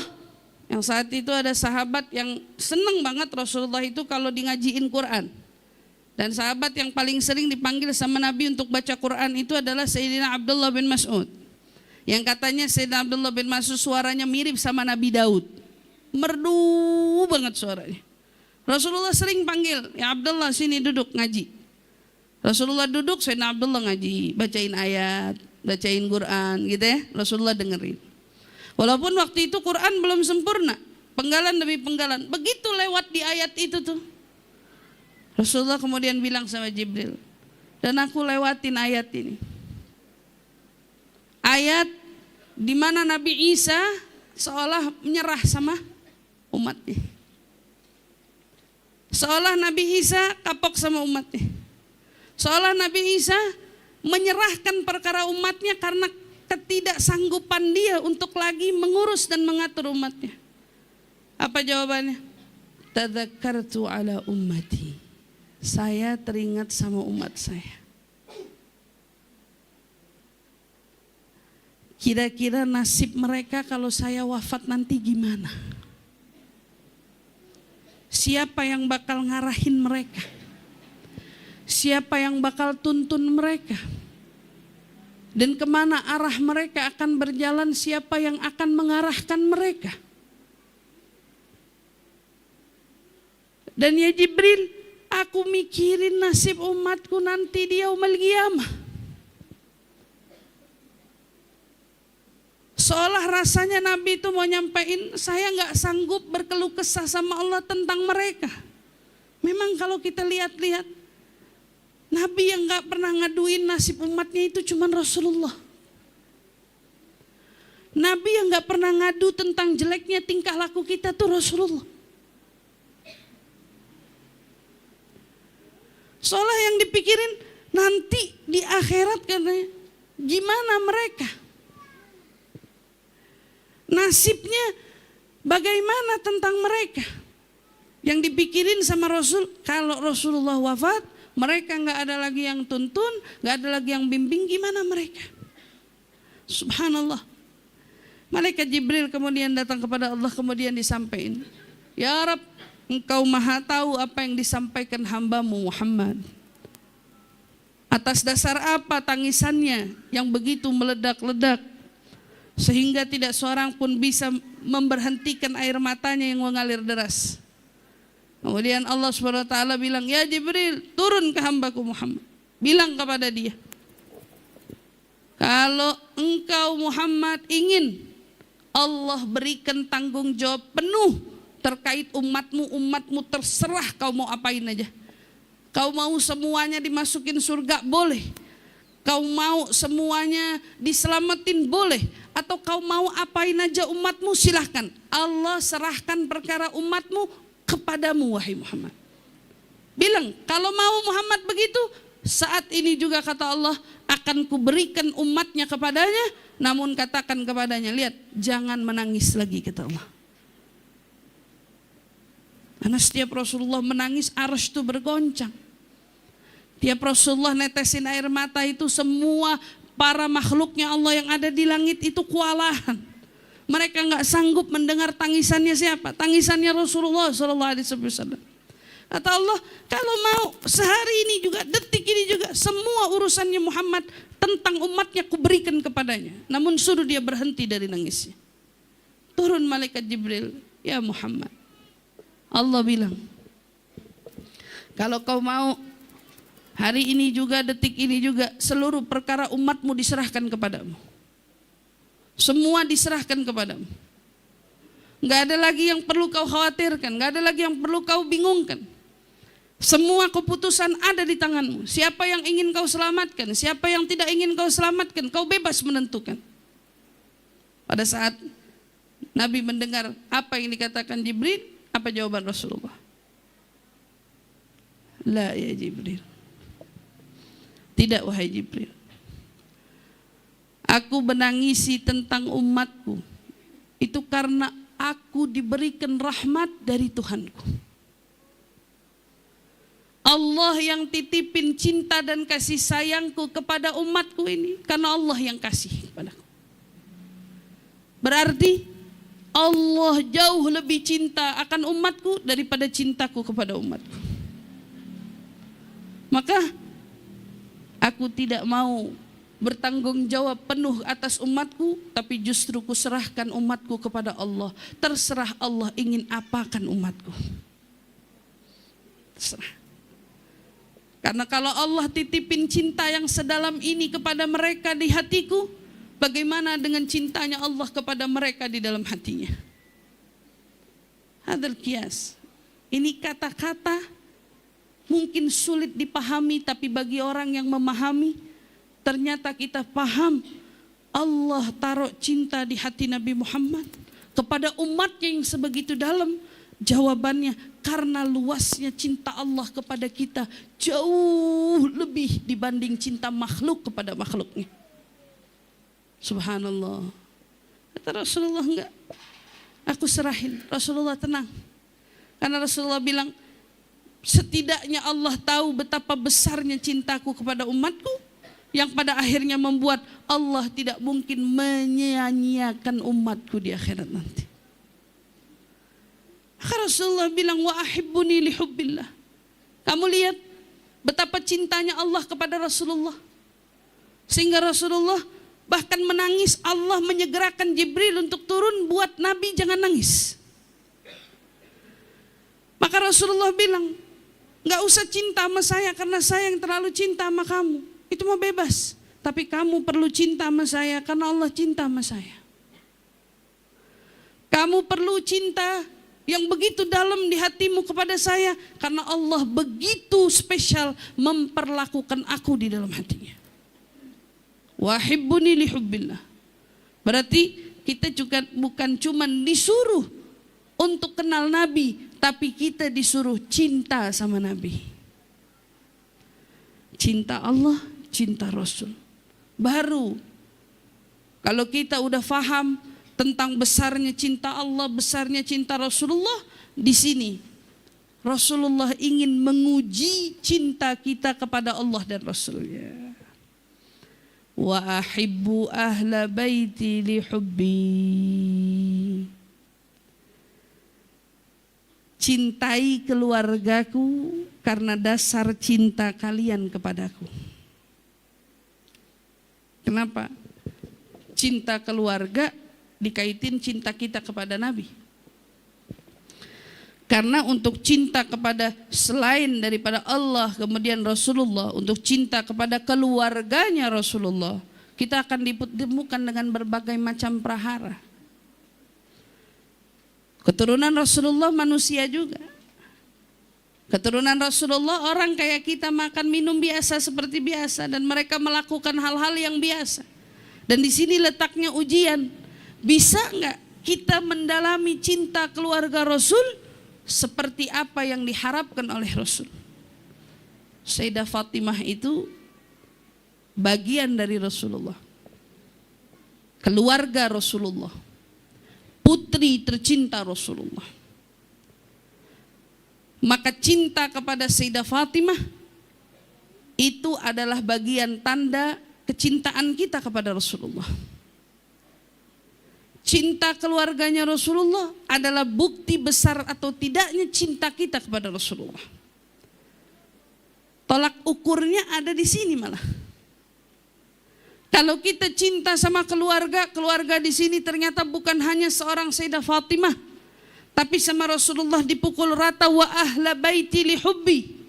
Yang saat itu ada sahabat yang senang banget Rasulullah itu kalau di ngajiin Quran. Dan sahabat yang paling sering dipanggil sama Nabi untuk baca Quran itu adalah Sayyidina Abdullah bin Mas'ud. Yang katanya Sayyidina Abdullah bin Mas'ud suaranya mirip sama Nabi Daud. Merdu banget suaranya. Rasulullah sering panggil, "Ya Abdullah, sini duduk ngaji." Rasulullah duduk, Sayyidina Abdullah ngaji, bacain ayat, bacain Quran gitu ya. Rasulullah dengerin. Walaupun waktu itu Quran belum sempurna, penggalan demi penggalan. Begitu lewat di ayat itu tuh, Rasulullah kemudian bilang sama Jibril, "Dan aku lewatin ayat ini. Ayat di mana Nabi Isa seolah menyerah sama umatnya. Seolah Nabi Isa kapok sama umatnya. Seolah Nabi Isa menyerahkan perkara umatnya karena ketidaksanggupan dia untuk lagi mengurus dan mengatur umatnya." Apa jawabannya? "Tadzakartu ala ummati." Saya teringat sama umat saya. Kira-kira nasib mereka kalau saya wafat nanti gimana? Siapa yang bakal ngarahin mereka? Siapa yang bakal tuntun mereka? Dan kemana arah mereka akan berjalan? Siapa yang akan mengarahkan mereka? Dan ya Jibril, aku mikirin nasib umatku nanti di yaumul qiyamah. Seolah rasanya Nabi itu mau nyampein, saya nggak sanggup berkeluh kesah sama Allah tentang mereka. Memang kalau kita lihat-lihat, Nabi yang nggak pernah ngaduin nasib umatnya itu cuma Rasulullah. Nabi yang nggak pernah ngadu tentang jeleknya tingkah laku kita tuh Rasulullah. Seolah yang dipikirin nanti di akhirat katanya, gimana mereka? Nasibnya bagaimana tentang mereka? Yang dipikirin sama Rasul, kalau Rasulullah wafat, mereka nggak ada lagi yang tuntun, nggak ada lagi yang bimbing, gimana mereka? Subhanallah. Malaikat Jibril kemudian datang kepada Allah, kemudian disampaikan, ya Rab, Engkau maha tahu apa yang disampaikan hambamu Muhammad. Atas dasar apa tangisannya yang begitu meledak-ledak, sehingga tidak seorang pun bisa memberhentikan air matanya yang mengalir deras. Kemudian Allah SWT bilang, ya Jibril, turun ke hambaku Muhammad, bilang kepada dia, kalau engkau Muhammad ingin Allah berikan tanggung jawab penuh terkait umatmu terserah kau mau apain aja. Kau mau semuanya dimasukin surga, boleh. Kau mau semuanya diselamatin, boleh. Atau kau mau apain aja umatmu, silahkan. Allah serahkan perkara umatmu kepadamu wahai Muhammad. Bilang, kalau mau Muhammad begitu, saat ini juga kata Allah, akan kuberikan umatnya kepadanya. Namun katakan kepadanya, lihat, jangan menangis lagi kata Allah. Karena setiap Rasulullah menangis, arsy itu bergoncang. Tiap Rasulullah netesin air mata itu, semua para makhluknya Allah yang ada di langit itu kewalahan. Mereka nggak sanggup mendengar tangisannya siapa? Tangisannya Rasulullah SAW. Kata Allah, kalau mau sehari ini juga, detik ini juga, semua urusannya Muhammad tentang umatnya kuberikan kepadanya. Namun suruh dia berhenti dari nangisnya. Turun malaikat Jibril, ya Muhammad, Allah bilang, kalau kau mau hari ini juga, detik ini juga, seluruh perkara umatmu diserahkan kepadamu. Semua diserahkan kepadamu. Nggak ada lagi yang perlu kau khawatirkan, nggak ada lagi yang perlu kau bingungkan. Semua keputusan ada di tanganmu. Siapa yang ingin kau selamatkan, siapa yang tidak ingin kau selamatkan, kau bebas menentukan. Pada saat Nabi mendengar apa yang dikatakan Jibril, apa jawaban Rasulullah? La ya Jibril. Tidak wahai Jibril. Aku menangisi tentang umatku itu karena aku diberikan rahmat dari Tuhanku. Allah yang titipin cinta dan kasih sayangku kepada umatku ini karena Allah yang kasih kepadaku. Berarti Allah jauh lebih cinta akan umatku daripada cintaku kepada umatku. Maka aku tidak mau bertanggung jawab penuh atas umatku, tapi justru kuserahkan umatku kepada Allah. Terserah Allah ingin apakan umatku. Terserah. Karena kalau Allah titipin cinta yang sedalam ini kepada mereka di hatiku, bagaimana dengan cintanya Allah kepada mereka di dalam hatinya? Hadal qiyas. Ini kata-kata mungkin sulit dipahami, tapi bagi orang yang memahami, ternyata kita paham. Allah taruh cinta di hati Nabi Muhammad kepada umatnya yang sebegitu dalam. Jawabannya, karena luasnya cinta Allah kepada kita jauh lebih dibanding cinta makhluk kepada makhluknya. Subhanallah. Kata Rasulullah, enggak, aku serahin. Rasulullah tenang. Karena Rasulullah bilang, setidaknya Allah tahu betapa besarnya cintaku kepada umatku, yang pada akhirnya membuat Allah tidak mungkin menyia-nyiakan umatku di akhirat nanti. Maka Rasulullah bilang, wa ahibbuni li hubbillah. Kamu lihat betapa cintanya Allah kepada Rasulullah, sehingga Rasulullah bahkan menangis. Allah menyegerakan Jibril untuk turun buat Nabi jangan nangis. Maka Rasulullah bilang, gak usah cinta sama saya karena saya yang terlalu cinta sama kamu. Itu mah bebas. Tapi kamu perlu cinta sama saya karena Allah cinta sama saya. Kamu perlu cinta yang begitu dalam di hatimu kepada saya karena Allah begitu spesial memperlakukan aku di dalam hatinya. Wahibbuni li hubbillah. Berarti kita juga bukan cuma disuruh untuk kenal Nabi, tapi kita disuruh cinta sama Nabi. cinta Allah, cinta Rasul. Baru kalau kita udah faham tentang besarnya cinta Allah, besarnya cinta Rasulullah, di sini Rasulullah ingin menguji cinta kita kepada Allah dan Rasulnya. Wa ahibbu ahla baiti li hubbi. Cintai keluargaku karena dasar cinta kalian kepadaku. Kenapa? Cinta keluarga dikaitin cinta kita kepada Nabi. Karena untuk cinta kepada selain daripada Allah kemudian Rasulullah, untuk cinta kepada keluarganya Rasulullah, kita akan ditemukan dengan berbagai macam prahara. Keturunan Rasulullah manusia juga. Keturunan Rasulullah orang kayak kita, makan minum biasa seperti biasa, dan mereka melakukan hal-hal yang biasa. Dan di sini letaknya ujian. Bisa enggak kita mendalami cinta keluarga Rasul seperti apa yang diharapkan oleh Rasul? Sayyidah Fatimah itu bagian dari Rasulullah, keluarga Rasulullah, putri tercinta Rasulullah. Maka cinta kepada Sayyidah Fatimah itu adalah bagian tanda kecintaan kita kepada Rasulullah. Cinta keluarganya Rasulullah adalah bukti besar atau tidaknya cinta kita kepada Rasulullah. Tolak ukurnya ada di sini malah. Kalau kita cinta sama keluarga, keluarga di sini ternyata bukan hanya seorang Sayyidah Fatimah, tapi sama Rasulullah dipukul rata wa ahla baiti li hubbi.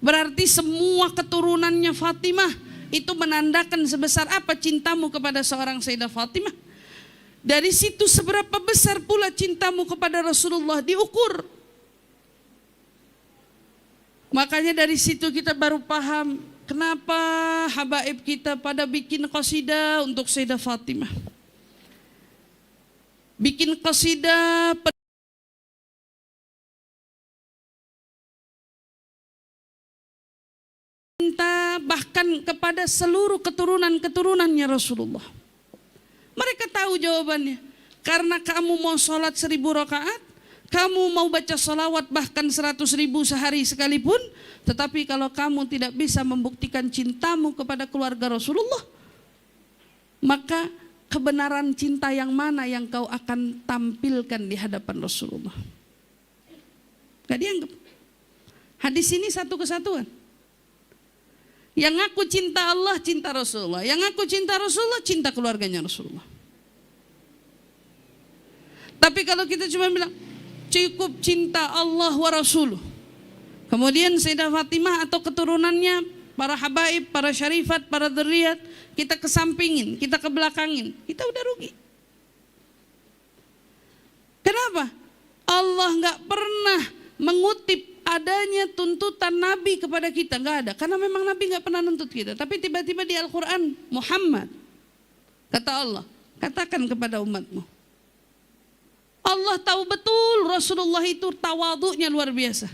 Berarti semua keturunannya Fatimah itu menandakan sebesar apa cintamu kepada seorang Sayyidah Fatimah. Dari situ seberapa besar pula cintamu kepada Rasulullah diukur. Makanya dari situ kita baru paham kenapa habaib kita pada bikin qasidah untuk Sayyidah Fatimah. Bikin qasidah cinta bahkan kepada seluruh keturunan-keturunannya Rasulullah. Mereka tahu jawabannya. Karena kamu mau sholat 1000 rakaat, kamu mau baca salawat bahkan 100.000 sehari sekalipun, tetapi kalau kamu tidak bisa membuktikan cintamu kepada keluarga Rasulullah, maka kebenaran cinta yang mana yang kau akan tampilkan di hadapan Rasulullah? Gak dianggap. Hadis ini satu kesatuan. Yang aku cinta Allah, cinta Rasulullah. Yang aku cinta Rasulullah, cinta keluarganya Rasulullah. Tapi kalau kita cuma bilang cukup cinta Allah wa Rasuluh, kemudian Sayyidah Fatimah atau keturunannya, para habaib, para syarifat, para dzurriyyat, kita kesampingin, kita kebelakangin, kita udah rugi. Kenapa? Allah nggak pernah mengutip adanya tuntutan Nabi kepada kita, nggak ada, karena memang Nabi nggak pernah nuntut kita. Tapi tiba-tiba di Al-Quran, Muhammad, kata Allah, katakan kepada umatmu. Allah tahu betul Rasulullah itu tawadhu'nya luar biasa.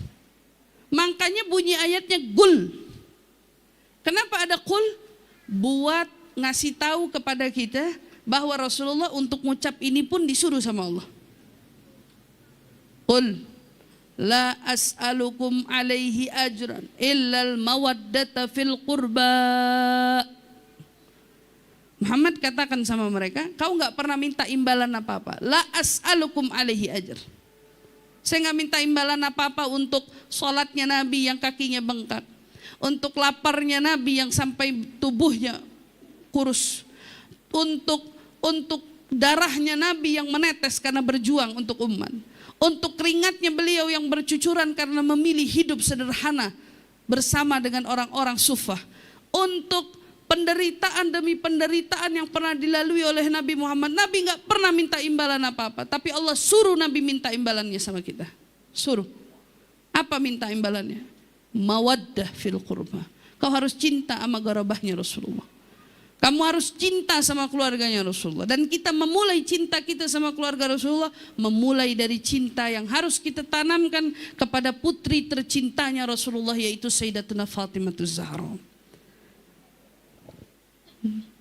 Makanya bunyi ayatnya qul. Kenapa ada qul? Buat ngasih tahu kepada kita bahwa Rasulullah untuk ngucap ini pun disuruh sama Allah. Qul la as'alukum alaihi ajran illal mawaddata fil qurba. Muhammad katakan sama mereka, kau nggak pernah minta imbalan apa-apa. La as'alukum alaihi ajr. Saya nggak minta imbalan apa-apa untuk sholatnya Nabi yang kakinya bengkak, untuk laparnya Nabi yang sampai tubuhnya kurus, untuk darahnya Nabi yang menetes karena berjuang untuk umat, untuk keringatnya beliau yang bercucuran karena memilih hidup sederhana bersama dengan orang-orang sufah, untuk penderitaan demi penderitaan yang pernah dilalui oleh Nabi Muhammad. Nabi nggak pernah minta imbalan apa-apa, tapi Allah suruh Nabi minta imbalannya sama kita. Suruh. Apa minta imbalannya? Mawaddah fil qurba. Kau harus cinta sama garabahnya Rasulullah. Kamu harus cinta sama keluarganya Rasulullah. Dan kita memulai cinta kita sama keluarga Rasulullah, memulai dari cinta yang harus kita tanamkan kepada putri tercintanya Rasulullah, yaitu Sayyidatuna Fatimah Zahra.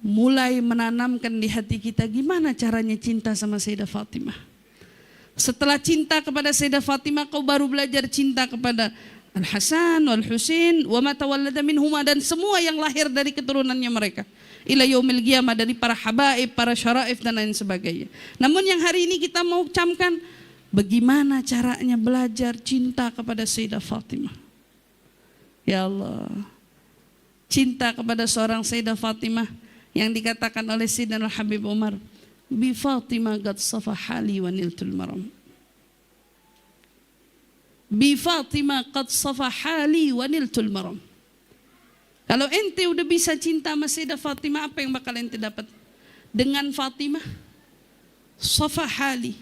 Mulai menanamkan di hati kita gimana caranya cinta sama Sayyidah Fatimah. Setelah cinta kepada Sayyidah Fatimah, kau baru belajar cinta kepada Al-Hasan, Wal-Husain, wa ma tawallada minhuma, dan semua yang lahir dari keturunannya mereka. Ila yaumil qiyamah, dari para habaib, para syaraif dan lain sebagainya. Namun yang hari ini kita mau camkan, bagaimana caranya belajar cinta kepada Sayyidah Fatimah. Ya Allah, cinta kepada seorang Sayyidah Fatimah yang dikatakan oleh Sayyidina Habib Umar, bi Fatimah qad safa hali wa niltul maram. Bi Fatimah qad safa hali wa niltul maram. Kalau ente udah bisa cinta sama Sayyidah Fatimah, apa yang bakal ente dapat? Dengan Fatimah, safa hali,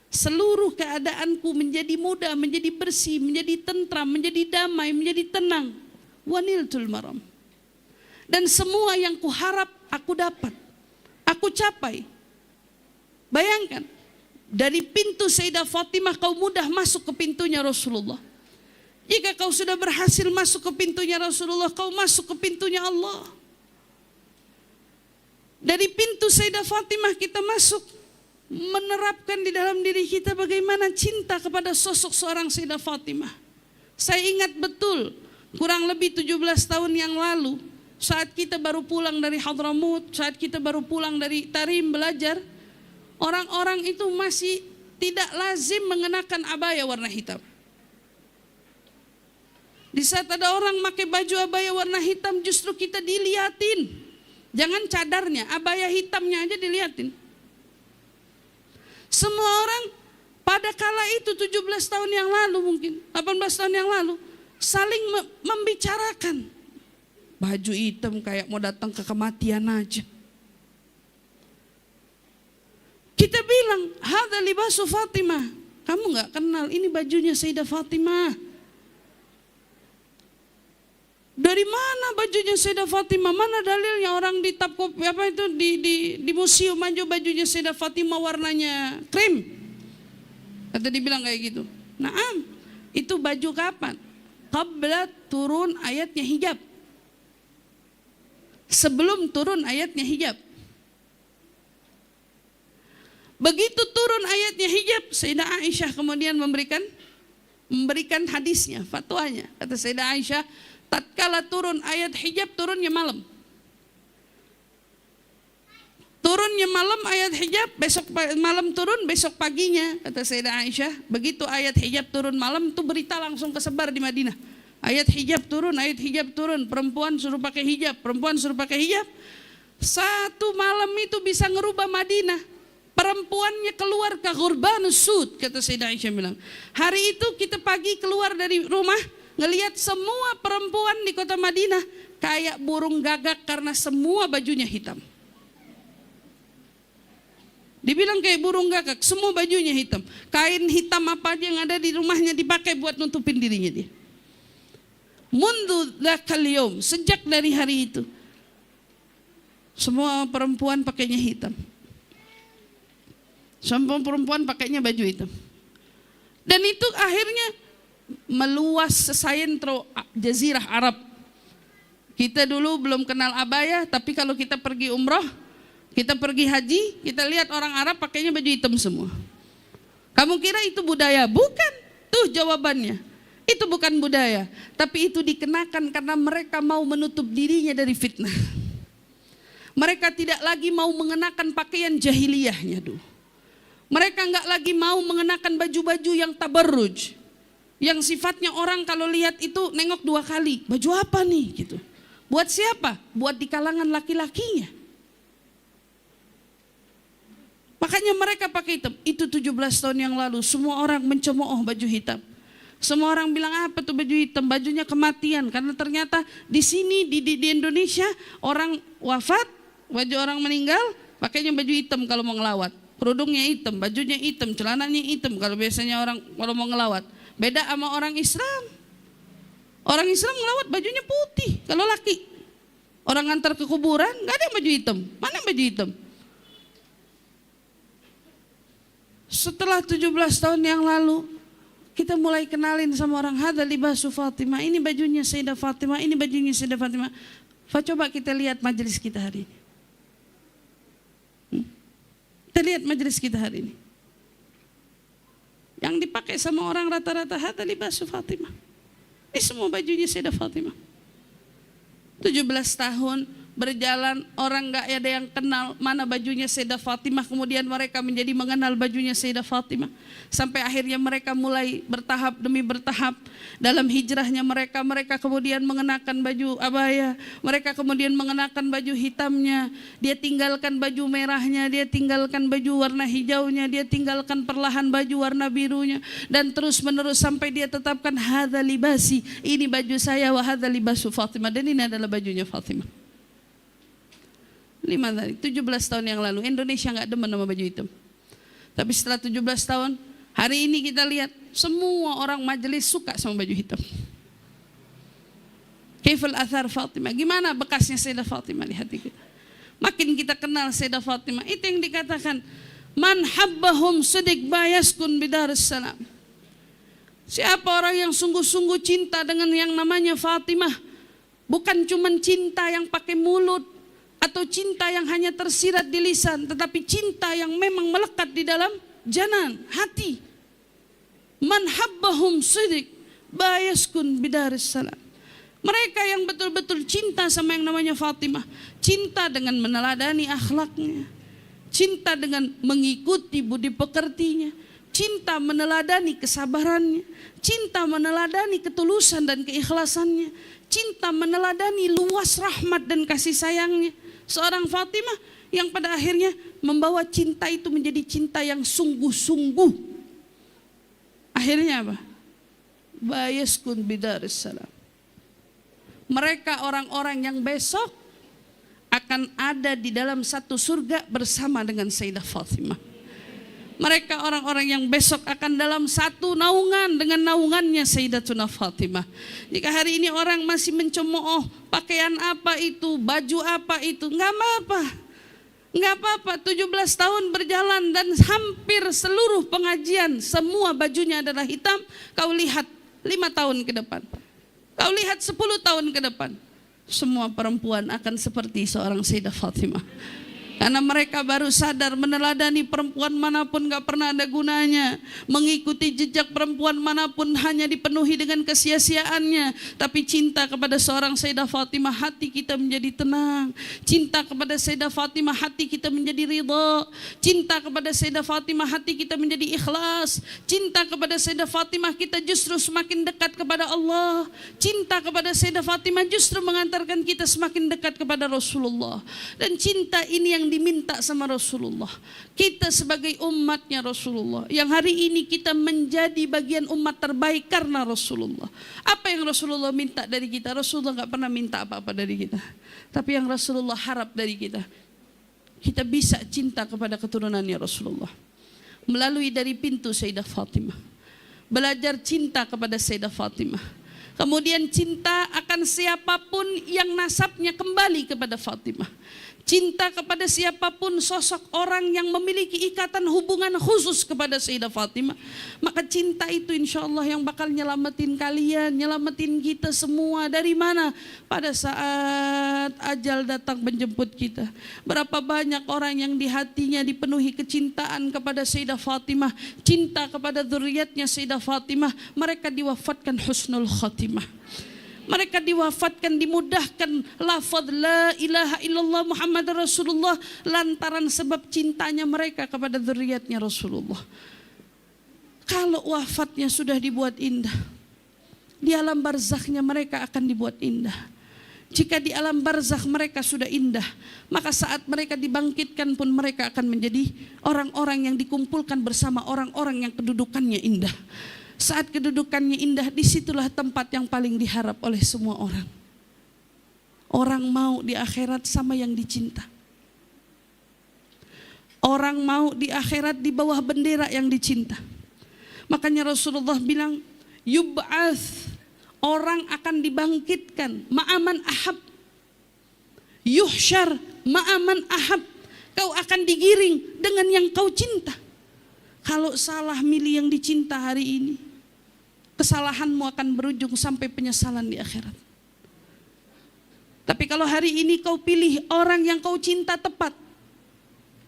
seluruh keadaanku menjadi mudah, menjadi bersih, menjadi tentram, menjadi damai, menjadi tenang. Waniltul maram. Dan semua yang kuharap aku dapat, aku capai. Bayangkan, dari pintu Sayyidah Fatimah kau mudah masuk ke pintunya Rasulullah. Jika kau sudah berhasil masuk ke pintunya Rasulullah, kau masuk ke pintunya Allah. Dari pintu Sayyidah Fatimah kita masuk, menerapkan di dalam diri kita bagaimana cinta kepada sosok seorang Sayyidah Fatimah. Saya ingat betul, kurang lebih 17 tahun yang lalu, saat kita baru pulang dari Hadramut, saat kita baru pulang dari Tarim belajar, orang-orang itu masih tidak lazim mengenakan abaya warna hitam. Di saat ada orang pakai baju abaya warna hitam, justru kita diliatin. Jangan cadarnya, abaya hitamnya aja diliatin. Semua orang pada kala itu 17 tahun yang lalu, mungkin 18 tahun yang lalu, saling membicarakan. Baju hitam kayak mau datang ke kematian aja. Kita bilang, hadza libasu Fatimah. Kamu gak kenal, ini bajunya Sayyidah Fatimah. Dari mana bajunya Sayyidah Fatimah? Mana dalilnya orang di tap kopi apa itu di museum aja bajunya Sayyidah Fatimah warnanya krim? Kata dibilang kayak gitu. Naam, itu baju kapan? Qabla turun ayatnya hijab. Sebelum turun ayatnya hijab. Begitu turun ayatnya hijab, Sayyidah Aisyah kemudian memberikan hadisnya, fatwanya. Kata Sayyidah Aisyah, tatkala turun ayat hijab, turunnya malam. Turunnya malam ayat hijab, besok malam turun, besok paginya, kata Sayyidah Aisyah, begitu ayat hijab turun malam, itu berita langsung kesebar di Madinah. Ayat hijab turun, perempuan suruh pakai hijab, perempuan suruh pakai hijab. Satu malam itu bisa ngerubah Madinah. Perempuannya keluar ke Ghurbanus Sud, kata Sayyidah Aisyah bilang. Hari itu kita pagi keluar dari rumah, ngelihat semua perempuan di kota Madinah kayak burung gagak karena semua bajunya hitam. Dibilang kayak burung gagak, semua bajunya hitam. Kain hitam apa aja yang ada di rumahnya dipakai buat nutupin dirinya dia. Mundu dzakal yaum, sejak dari hari itu, semua perempuan pakainya hitam. Semua perempuan pakainya baju hitam. Dan itu akhirnya meluas sesayentro jazirah Arab. Kita dulu belum kenal abaya, tapi kalau kita pergi umroh, kita pergi haji, kita lihat orang Arab pakainya baju hitam semua. Kamu kira itu budaya? Bukan. Tuh jawabannya. Itu bukan budaya, tapi itu dikenakan karena mereka mau menutup dirinya dari fitnah. Mereka tidak lagi mau mengenakan pakaian jahiliyahnya dulu. Mereka enggak lagi mau mengenakan baju-baju yang tabarruj, yang sifatnya orang kalau lihat itu nengok dua kali. Baju apa nih gitu? Buat siapa? Buat di kalangan laki-lakinya. Makanya mereka pakai hitam. Itu 17 tahun yang lalu semua orang mencemooh baju hitam. Semua orang bilang apa tuh baju hitam? Bajunya kematian. Karena ternyata di sini di Indonesia orang wafat, baju orang meninggal, pakainya baju hitam kalau mau ngelawat. Kerudungnya hitam, bajunya hitam, celananya hitam kalau biasanya orang kalau mau ngelawat. Beda sama orang Islam. Orang Islam ngelawat bajunya putih kalau laki. Orang antar ke kuburan, nggak ada yang baju hitam. Mana yang baju hitam? Setelah 17 tahun yang lalu, kita mulai kenalin sama orang, hadza libasu Fatimah, ini bajunya Sayyidah Fatimah, ini bajunya Sayyidah Fatimah. Coba kita lihat majelis kita hari ini. Kita lihat majelis kita hari ini. Yang dipakai sama orang rata-rata hadza libasu Fatimah. Ini semua bajunya Sayyidah Fatimah. 17 tahun berjalan, orang gak ada yang kenal mana bajunya Sayyidah Fatimah. Kemudian mereka menjadi mengenal bajunya Sayyidah Fatimah. Sampai akhirnya mereka mulai bertahap demi bertahap. Dalam hijrahnya mereka kemudian mengenakan baju abaya. Mereka kemudian mengenakan baju hitamnya. Dia tinggalkan baju merahnya, dia tinggalkan baju warna hijaunya, dia tinggalkan perlahan baju warna birunya. Dan terus menerus sampai dia tetapkan hadza libasi, ini baju saya, wa hadza libasu Fatimah, dan ini adalah bajunya Fatimah. 17 tahun yang lalu Indonesia nggak demen sama baju hitam. Tapi setelah 17 tahun, hari ini kita lihat semua orang majelis suka sama baju hitam. Kaifal athar Fatimah, gimana bekasnya Sayyidah Fatimah di hati kita. Makin kita kenal Sayyidah Fatimah, itu yang dikatakan man habbahum sidik bayaskun bidarussalam. Siapa orang yang sungguh-sungguh cinta dengan yang namanya Fatimah, bukan cuma cinta yang pakai mulut atau cinta yang hanya tersirat di lisan, tetapi cinta yang memang melekat di dalam janan, hati. Man habbahum sidik bayaskun bidarussalam. Mereka yang betul-betul cinta sama yang namanya Fatimah, cinta dengan meneladani akhlaknya, cinta dengan mengikuti budi pekertinya, cinta meneladani kesabarannya, cinta meneladani ketulusan dan keikhlasannya, cinta meneladani luas rahmat dan kasih sayangnya. Seorang Fatimah yang pada akhirnya membawa cinta itu menjadi cinta yang sungguh-sungguh. Akhirnya apa? Bayaskun bidarussalam. Mereka orang-orang yang besok akan ada di dalam satu surga bersama dengan Sayyidah Fatimah. Mereka orang-orang yang besok akan dalam satu naungan dengan naungannya Sayyidatuna Fatimah. Jika hari ini orang masih mencemooh pakaian apa itu, baju apa itu, nggak apa-apa. Nggak apa-apa, 17 tahun berjalan dan hampir seluruh pengajian semua bajunya adalah hitam. Kau lihat 5 tahun ke depan, kau lihat 10 tahun ke depan, semua perempuan akan seperti seorang Sayyidah Fatimah. Karena mereka baru sadar meneladani perempuan manapun gak pernah ada gunanya. Mengikuti jejak perempuan manapun hanya dipenuhi dengan kesia-siaannya. Tapi cinta kepada seorang Sayyidah Fatimah, hati kita menjadi tenang. Cinta kepada Sayyidah Fatimah, hati kita menjadi ridha. Cinta kepada Sayyidah Fatimah, hati kita menjadi ikhlas. Cinta kepada Sayyidah Fatimah, kita justru semakin dekat kepada Allah. Cinta kepada Sayyidah Fatimah justru mengantarkan kita semakin dekat kepada Rasulullah. Dan cinta ini yang diminta sama Rasulullah. Kita sebagai umatnya Rasulullah, yang hari ini kita menjadi bagian umat terbaik karena Rasulullah. Apa yang Rasulullah minta dari kita? Rasulullah gak pernah minta apa-apa dari kita. Tapi yang Rasulullah harap dari kita, kita bisa cinta kepada keturunannya Rasulullah. Melalui dari pintu Sayyidah Fatimah. Belajar cinta kepada Sayyidah Fatimah. Kemudian cinta akan siapapun yang nasabnya kembali kepada Fatimah. Cinta kepada siapapun sosok orang yang memiliki ikatan hubungan khusus kepada Sayyidah Fatimah. Maka cinta itu insya Allah yang bakal nyelamatin kalian, nyelamatin kita semua. Dari mana? Pada saat ajal datang menjemput kita. Berapa banyak orang yang di hatinya dipenuhi kecintaan kepada Sayyidah Fatimah, cinta kepada zuriatnya Sayyidah Fatimah, mereka diwafatkan husnul khatimah. Mereka diwafatkan, dimudahkan lafaz la ilaha illallah Muhammad Rasulullah lantaran sebab cintanya mereka kepada zuriatnya Rasulullah. Kalau wafatnya sudah dibuat indah, di alam barzakhnya mereka akan dibuat indah. Jika di alam barzakh mereka sudah indah, maka saat mereka dibangkitkan pun mereka akan menjadi orang-orang yang dikumpulkan bersama orang-orang yang kedudukannya indah. Saat kedudukannya indah, disitulah tempat yang paling diharap oleh semua orang. Orang mau di akhirat sama yang dicinta. Orang mau di akhirat di bawah bendera yang dicinta. Makanya Rasulullah bilang, yub'ats, orang akan dibangkitkan, ma'aman ahab, Yuhsyar ma'aman ahab. Kau akan digiring dengan yang kau cinta. Kalau salah milih yang dicinta hari ini, kesalahanmu akan berujung sampai penyesalan di akhirat. Tapi kalau hari ini kau pilih orang yang kau cinta tepat,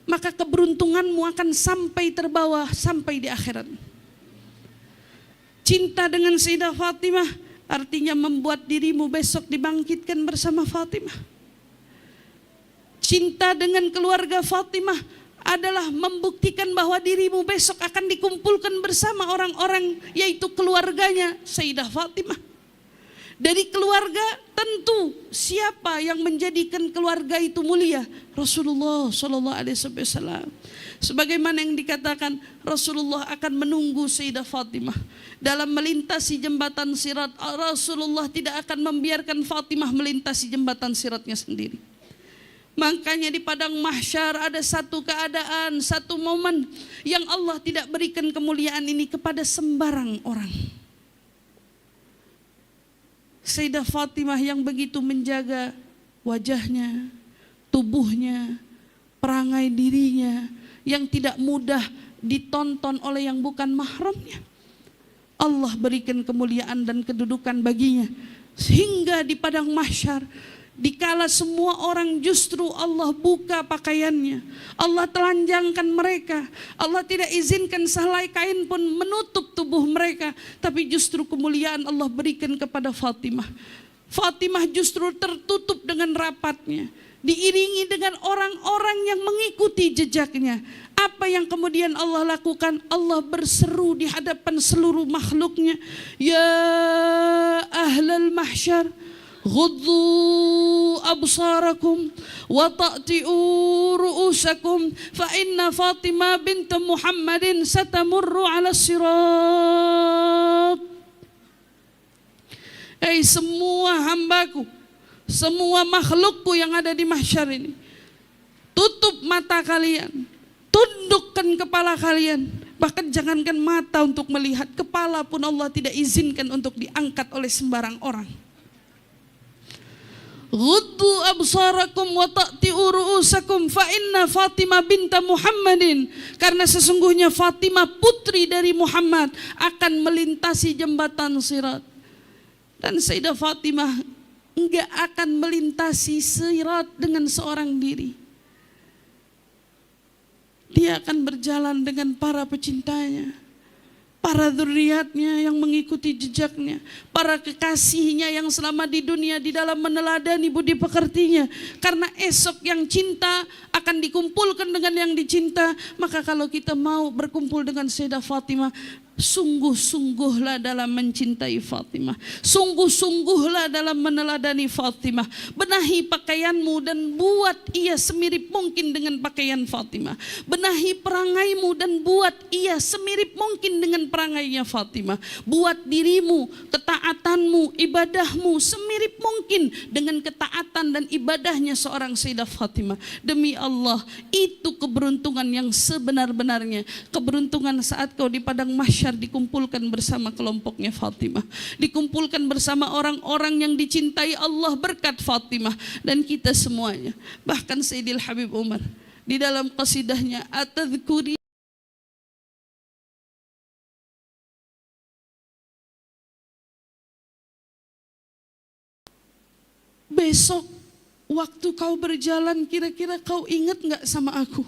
maka keberuntunganmu akan sampai terbawa sampai di akhirat. Cinta dengan Sayyidah Fatimah artinya membuat dirimu besok dibangkitkan bersama Fatimah. Cinta dengan keluarga Fatimah adalah membuktikan bahwa dirimu besok akan dikumpulkan bersama orang-orang, yaitu keluarganya Sayyidah Fatimah. Dari keluarga tentu siapa yang menjadikan keluarga itu mulia? Rasulullah Shallallahu Alaihi Wasallam. Sebagaimana yang dikatakan, Rasulullah akan menunggu Sayyidah Fatimah dalam melintasi jembatan sirat. Rasulullah tidak akan membiarkan Fatimah melintasi jembatan siratnya sendiri. Makanya di padang mahsyar ada satu keadaan, satu momen yang Allah tidak berikan kemuliaan ini kepada sembarang orang. Sayyidah Fatimah yang begitu menjaga wajahnya, tubuhnya, perangai dirinya yang tidak mudah ditonton oleh yang bukan mahramnya. Allah berikan kemuliaan dan kedudukan baginya sehingga di padang mahsyar, dikala semua orang justru Allah buka pakaiannya, Allah telanjangkan mereka, Allah tidak izinkan sehelai kain pun menutup tubuh mereka, tapi justru kemuliaan Allah berikan kepada Fatimah. Fatimah justru tertutup dengan rapatnya, diiringi dengan orang-orang yang mengikuti jejaknya. Apa yang kemudian Allah lakukan? Allah berseru di hadapan seluruh makhluknya, ya ahlal mahsyar, ghuddu absarakum wa ta'ti'u ru'usakum fa inna Fatimah bint Muhammadin satamurru 'ala sirat. Semua hambaku, semua makhlukku yang ada di mahsyar ini, tutup mata kalian, tundukkan kepala kalian. Bahkan jangankan mata untuk melihat, kepala pun Allah tidak izinkan untuk diangkat oleh sembarang orang. Ghuddu absarakum wa ta'ti'u ru'usakum fa inna Fatimah binta Muhammadin, karena sesungguhnya Fatimah putri dari Muhammad akan melintasi jembatan sirat. Dan Sayyidah Fatimah enggak akan melintasi sirat dengan seorang diri. Dia akan berjalan dengan para pecintanya, para dzurriatnya yang mengikuti jejaknya, para kekasihnya yang selama di dunia di dalam meneladani budi pekertinya. Karena esok yang cinta akan dikumpulkan dengan yang dicinta. Maka kalau kita mau berkumpul dengan Sayyidah Fatimah, sungguh-sungguhlah dalam mencintai Fatimah, sungguh-sungguhlah dalam meneladani Fatimah. Benahi pakaianmu dan buat ia semirip mungkin dengan pakaian Fatimah. Benahi perangaimu dan buat ia semirip mungkin dengan perangainya Fatimah. Buat dirimu, ketaatanmu, ibadahmu semirip mungkin dengan ketaatan dan ibadahnya seorang Sayyidah Fatimah. Demi Allah, itu keberuntungan yang sebenar-benarnya. Keberuntungan saat kau di padang mahsyar dikumpulkan bersama kelompoknya Fatimah, dikumpulkan bersama orang-orang yang dicintai Allah berkat Fatimah dan kita semuanya. Bahkan Sayyidil Habib Umar di dalam qasidahnya Atadhkuri, besok waktu kau berjalan, kira-kira kau ingat gak sama aku?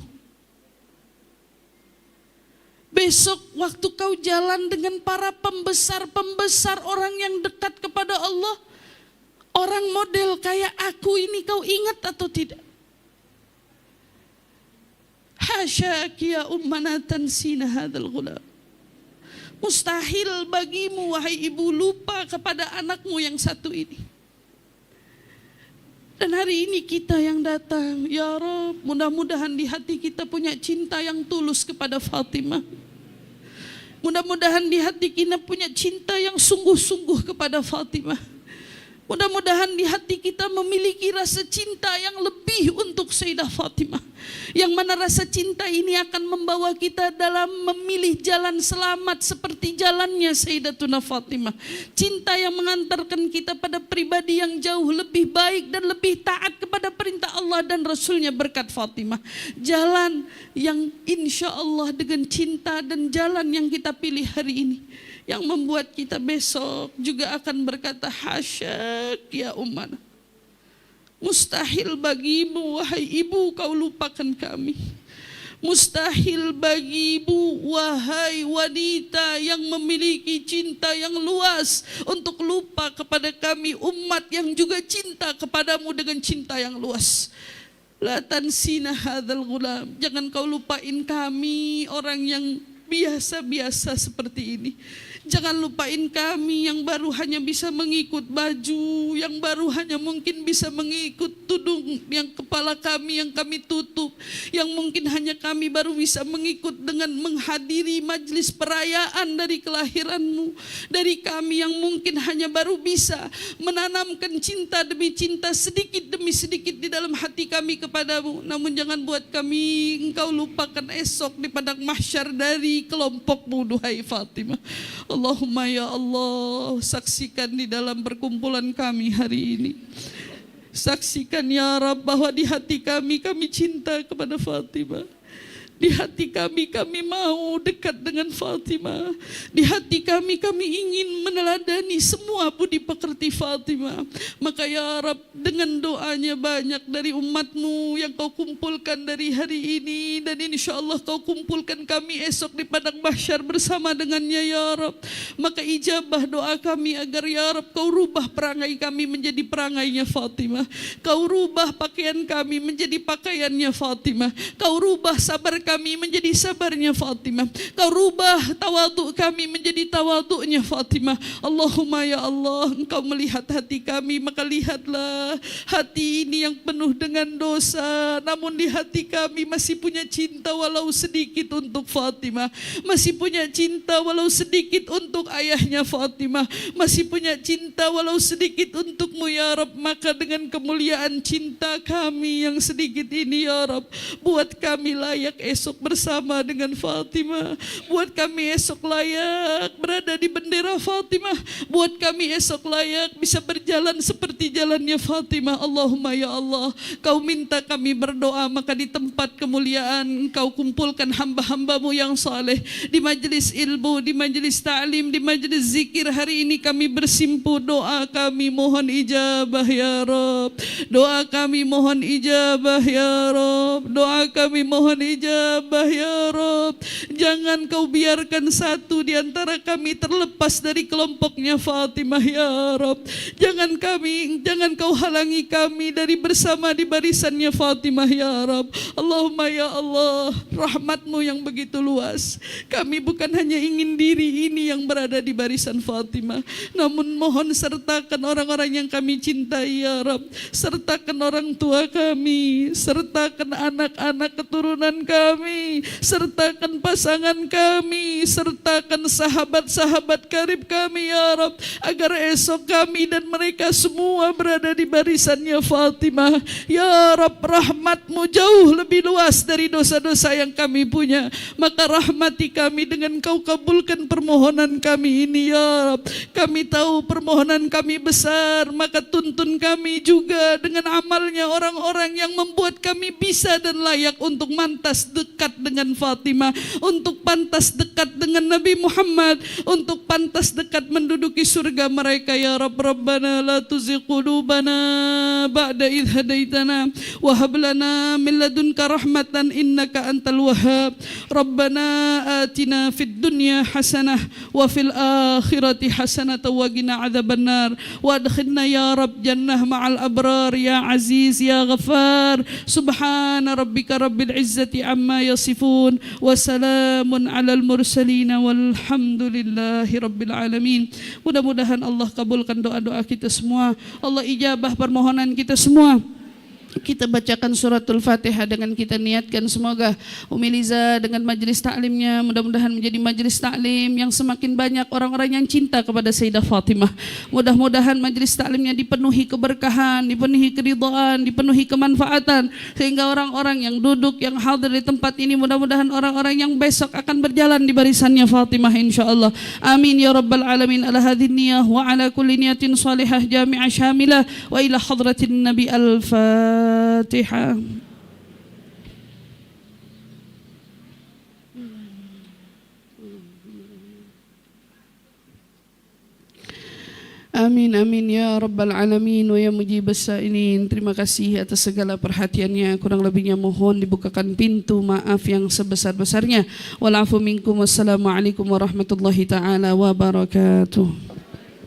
Besok waktu kau jalan dengan para pembesar-pembesar orang yang dekat kepada Allah, orang model kayak aku ini, kau ingat atau tidak? Hasyak ya ummana tansina hadzal ghulam. Mustahil bagimu wahai ibu lupa kepada anakmu yang satu ini. Dan hari ini kita yang datang, ya Rabb, mudah-mudahan di hati kita punya cinta yang tulus kepada Fatimah. Mudah-mudahan di hati kita punya cinta yang sungguh-sungguh kepada Fatimah. Mudah-mudahan di hati kita memiliki rasa cinta yang lebih untuk Sayyidah Fatimah. Yang mana rasa cinta ini akan membawa kita dalam memilih jalan selamat seperti jalannya Sayyidatuna Fatimah. Cinta yang mengantarkan kita pada pribadi yang jauh lebih baik dan lebih taat kepada perintah Allah dan Rasulnya berkat Fatimah. Jalan yang insya Allah dengan cinta dan jalan yang kita pilih hari ini, yang membuat kita besok juga akan berkata, hasyak ya Ummah, mustahil bagimu wahai ibu kau lupakan kami. Mustahil bagi ibu wahai wanita yang memiliki cinta yang luas untuk lupa kepada kami umat yang juga cinta kepadamu dengan cinta yang luas. La tansina hadzal ghulam, jangan kau lupain kami orang yang biasa-biasa seperti ini. Jangan lupain kami yang baru hanya bisa mengikut baju, yang baru hanya mungkin bisa mengikut tudung yang kepala kami yang kami tutup, yang mungkin hanya kami baru bisa mengikut dengan menghadiri majlis perayaan dari kelahiranmu, dari kami yang mungkin hanya baru bisa menanamkan cinta demi cinta sedikit demi sedikit di dalam hati kami kepadamu. Namun jangan buat kami engkau lupakan esok di padang mahsyar dari kelompokmu, duhai Fatimah. Allahumma ya Allah, saksikan di dalam perkumpulan kami hari ini, saksikan ya Rabb bahwa di hati kami cinta kepada Fatimah. Di hati kami mau dekat dengan Fatimah. Di hati kami ingin meneladani semua budi pekerti Fatimah. Maka ya Rab, dengan doanya banyak dari umatmu yang kau kumpulkan dari hari ini, dan insya Allah kau kumpulkan kami esok di padang mahsyar bersama dengannya ya Rab. Maka ijabah doa kami agar ya Rab kau rubah perangai kami menjadi perangainya Fatimah. Kau rubah pakaian kami menjadi pakaiannya Fatimah. Kau rubah sabar kami menjadi sabarnya Fatimah. Kau rubah tawaduk kami menjadi tawaduknya Fatimah. Allahumma ya Allah, engkau melihat hati kami, maka lihatlah hati ini yang penuh dengan dosa, namun di hati kami masih punya cinta walau sedikit untuk Fatimah, masih punya cinta walau sedikit untuk ayahnya Fatimah, masih punya cinta walau sedikit untukmu ya Rabb. Maka dengan kemuliaan cinta kami yang sedikit ini ya Rabb, buat kami layak esok bersama dengan Fatimah. Buat kami esok layak berada di bendera Fatimah. Buat kami esok layak bisa berjalan seperti jalannya Fatimah. Allahumma ya Allah, kau minta kami berdoa, maka di tempat kemuliaan kau kumpulkan hamba-hambamu yang saleh di majlis ilmu, di majlis ta'lim, di majlis zikir. Hari ini kami bersimpu, doa kami mohon ijabah ya Rabb. Doa kami mohon ijabah ya Rabb. Doa kami mohon ijabah ya Rabb. Jangan kau biarkan satu di antara kami terlepas dari kelompoknya Fatimah ya Rabb. Jangan kau halangi kami dari bersama di barisannya Fatimah ya Rabb. Allahumma ya Allah, rahmatmu yang begitu luas, kami bukan hanya ingin diri ini yang berada di barisan Fatimah, namun mohon sertakan orang-orang yang kami cintai ya Rabb. Sertakan orang tua kami, sertakan anak-anak keturunan kami, sertakan pasangan kami, sertakan sahabat-sahabat karib kami ya Rabb, agar esok kami dan mereka semua berada di barisannya Fatimah ya Rabb. Rahmatmu jauh lebih luas dari dosa-dosa yang kami punya, maka rahmati kami dengan kau kabulkan permohonan kami ini ya Rabb. Kami tahu permohonan kami besar, maka tuntun kami juga dengan amalnya orang-orang yang membuat kami bisa dan layak untuk mantas dekat dengan Fatimah, untuk pantas dekat dengan Nabi Muhammad, untuk pantas dekat menduduki surga mereka ya Rabb. Rabbana la tuzigh qulubana ba'da idh hadaitana wa hab lana min ladunka rahmatan innaka antal wahhab. Rabbana atina fid dunya hasanah wa fil akhirati hasanah wa qina adzabannar wa adkhilna ya Rabb jannah ma'al abrar ya aziz ya ghafar. Subhana rabbika rabbil izzati amma yasifun wa salamun alal mursalin walhamdulillahi rabbil alamin. Mudah-mudahan Allah kabulkan doa-doa kita semua, Allah ijabah permohonan kita semua. kita bacakan suratul Fatihah dengan kita niatkan semoga Umi Liza dengan majelis taklimnya mudah-mudahan menjadi majelis taklim yang semakin banyak orang-orang yang cinta kepada Sayyidah Fatimah. Mudah-mudahan majelis taklimnya dipenuhi keberkahan, dipenuhi keridhaan, dipenuhi kemanfaatan sehingga orang-orang yang duduk yang hadir di tempat ini mudah-mudahan orang-orang yang besok akan berjalan di barisannya Fatimah insyaallah. Amin ya rabbal alamin. Ala hadhihi niyah wa ala kulli niyatin salihah jami'ah syamilah wa ila hadratin nabi al-Fatihah. Amin amin ya rabbal alamin wa ya mujibas sa'ilin. Terima kasih atas segala perhatiannya. Kurang lebihnya mohon dibukakan pintu maaf yang sebesar-besarnya. Wal afu minkum. Wassalamualaikum warahmatullahi taala wabarakatuh.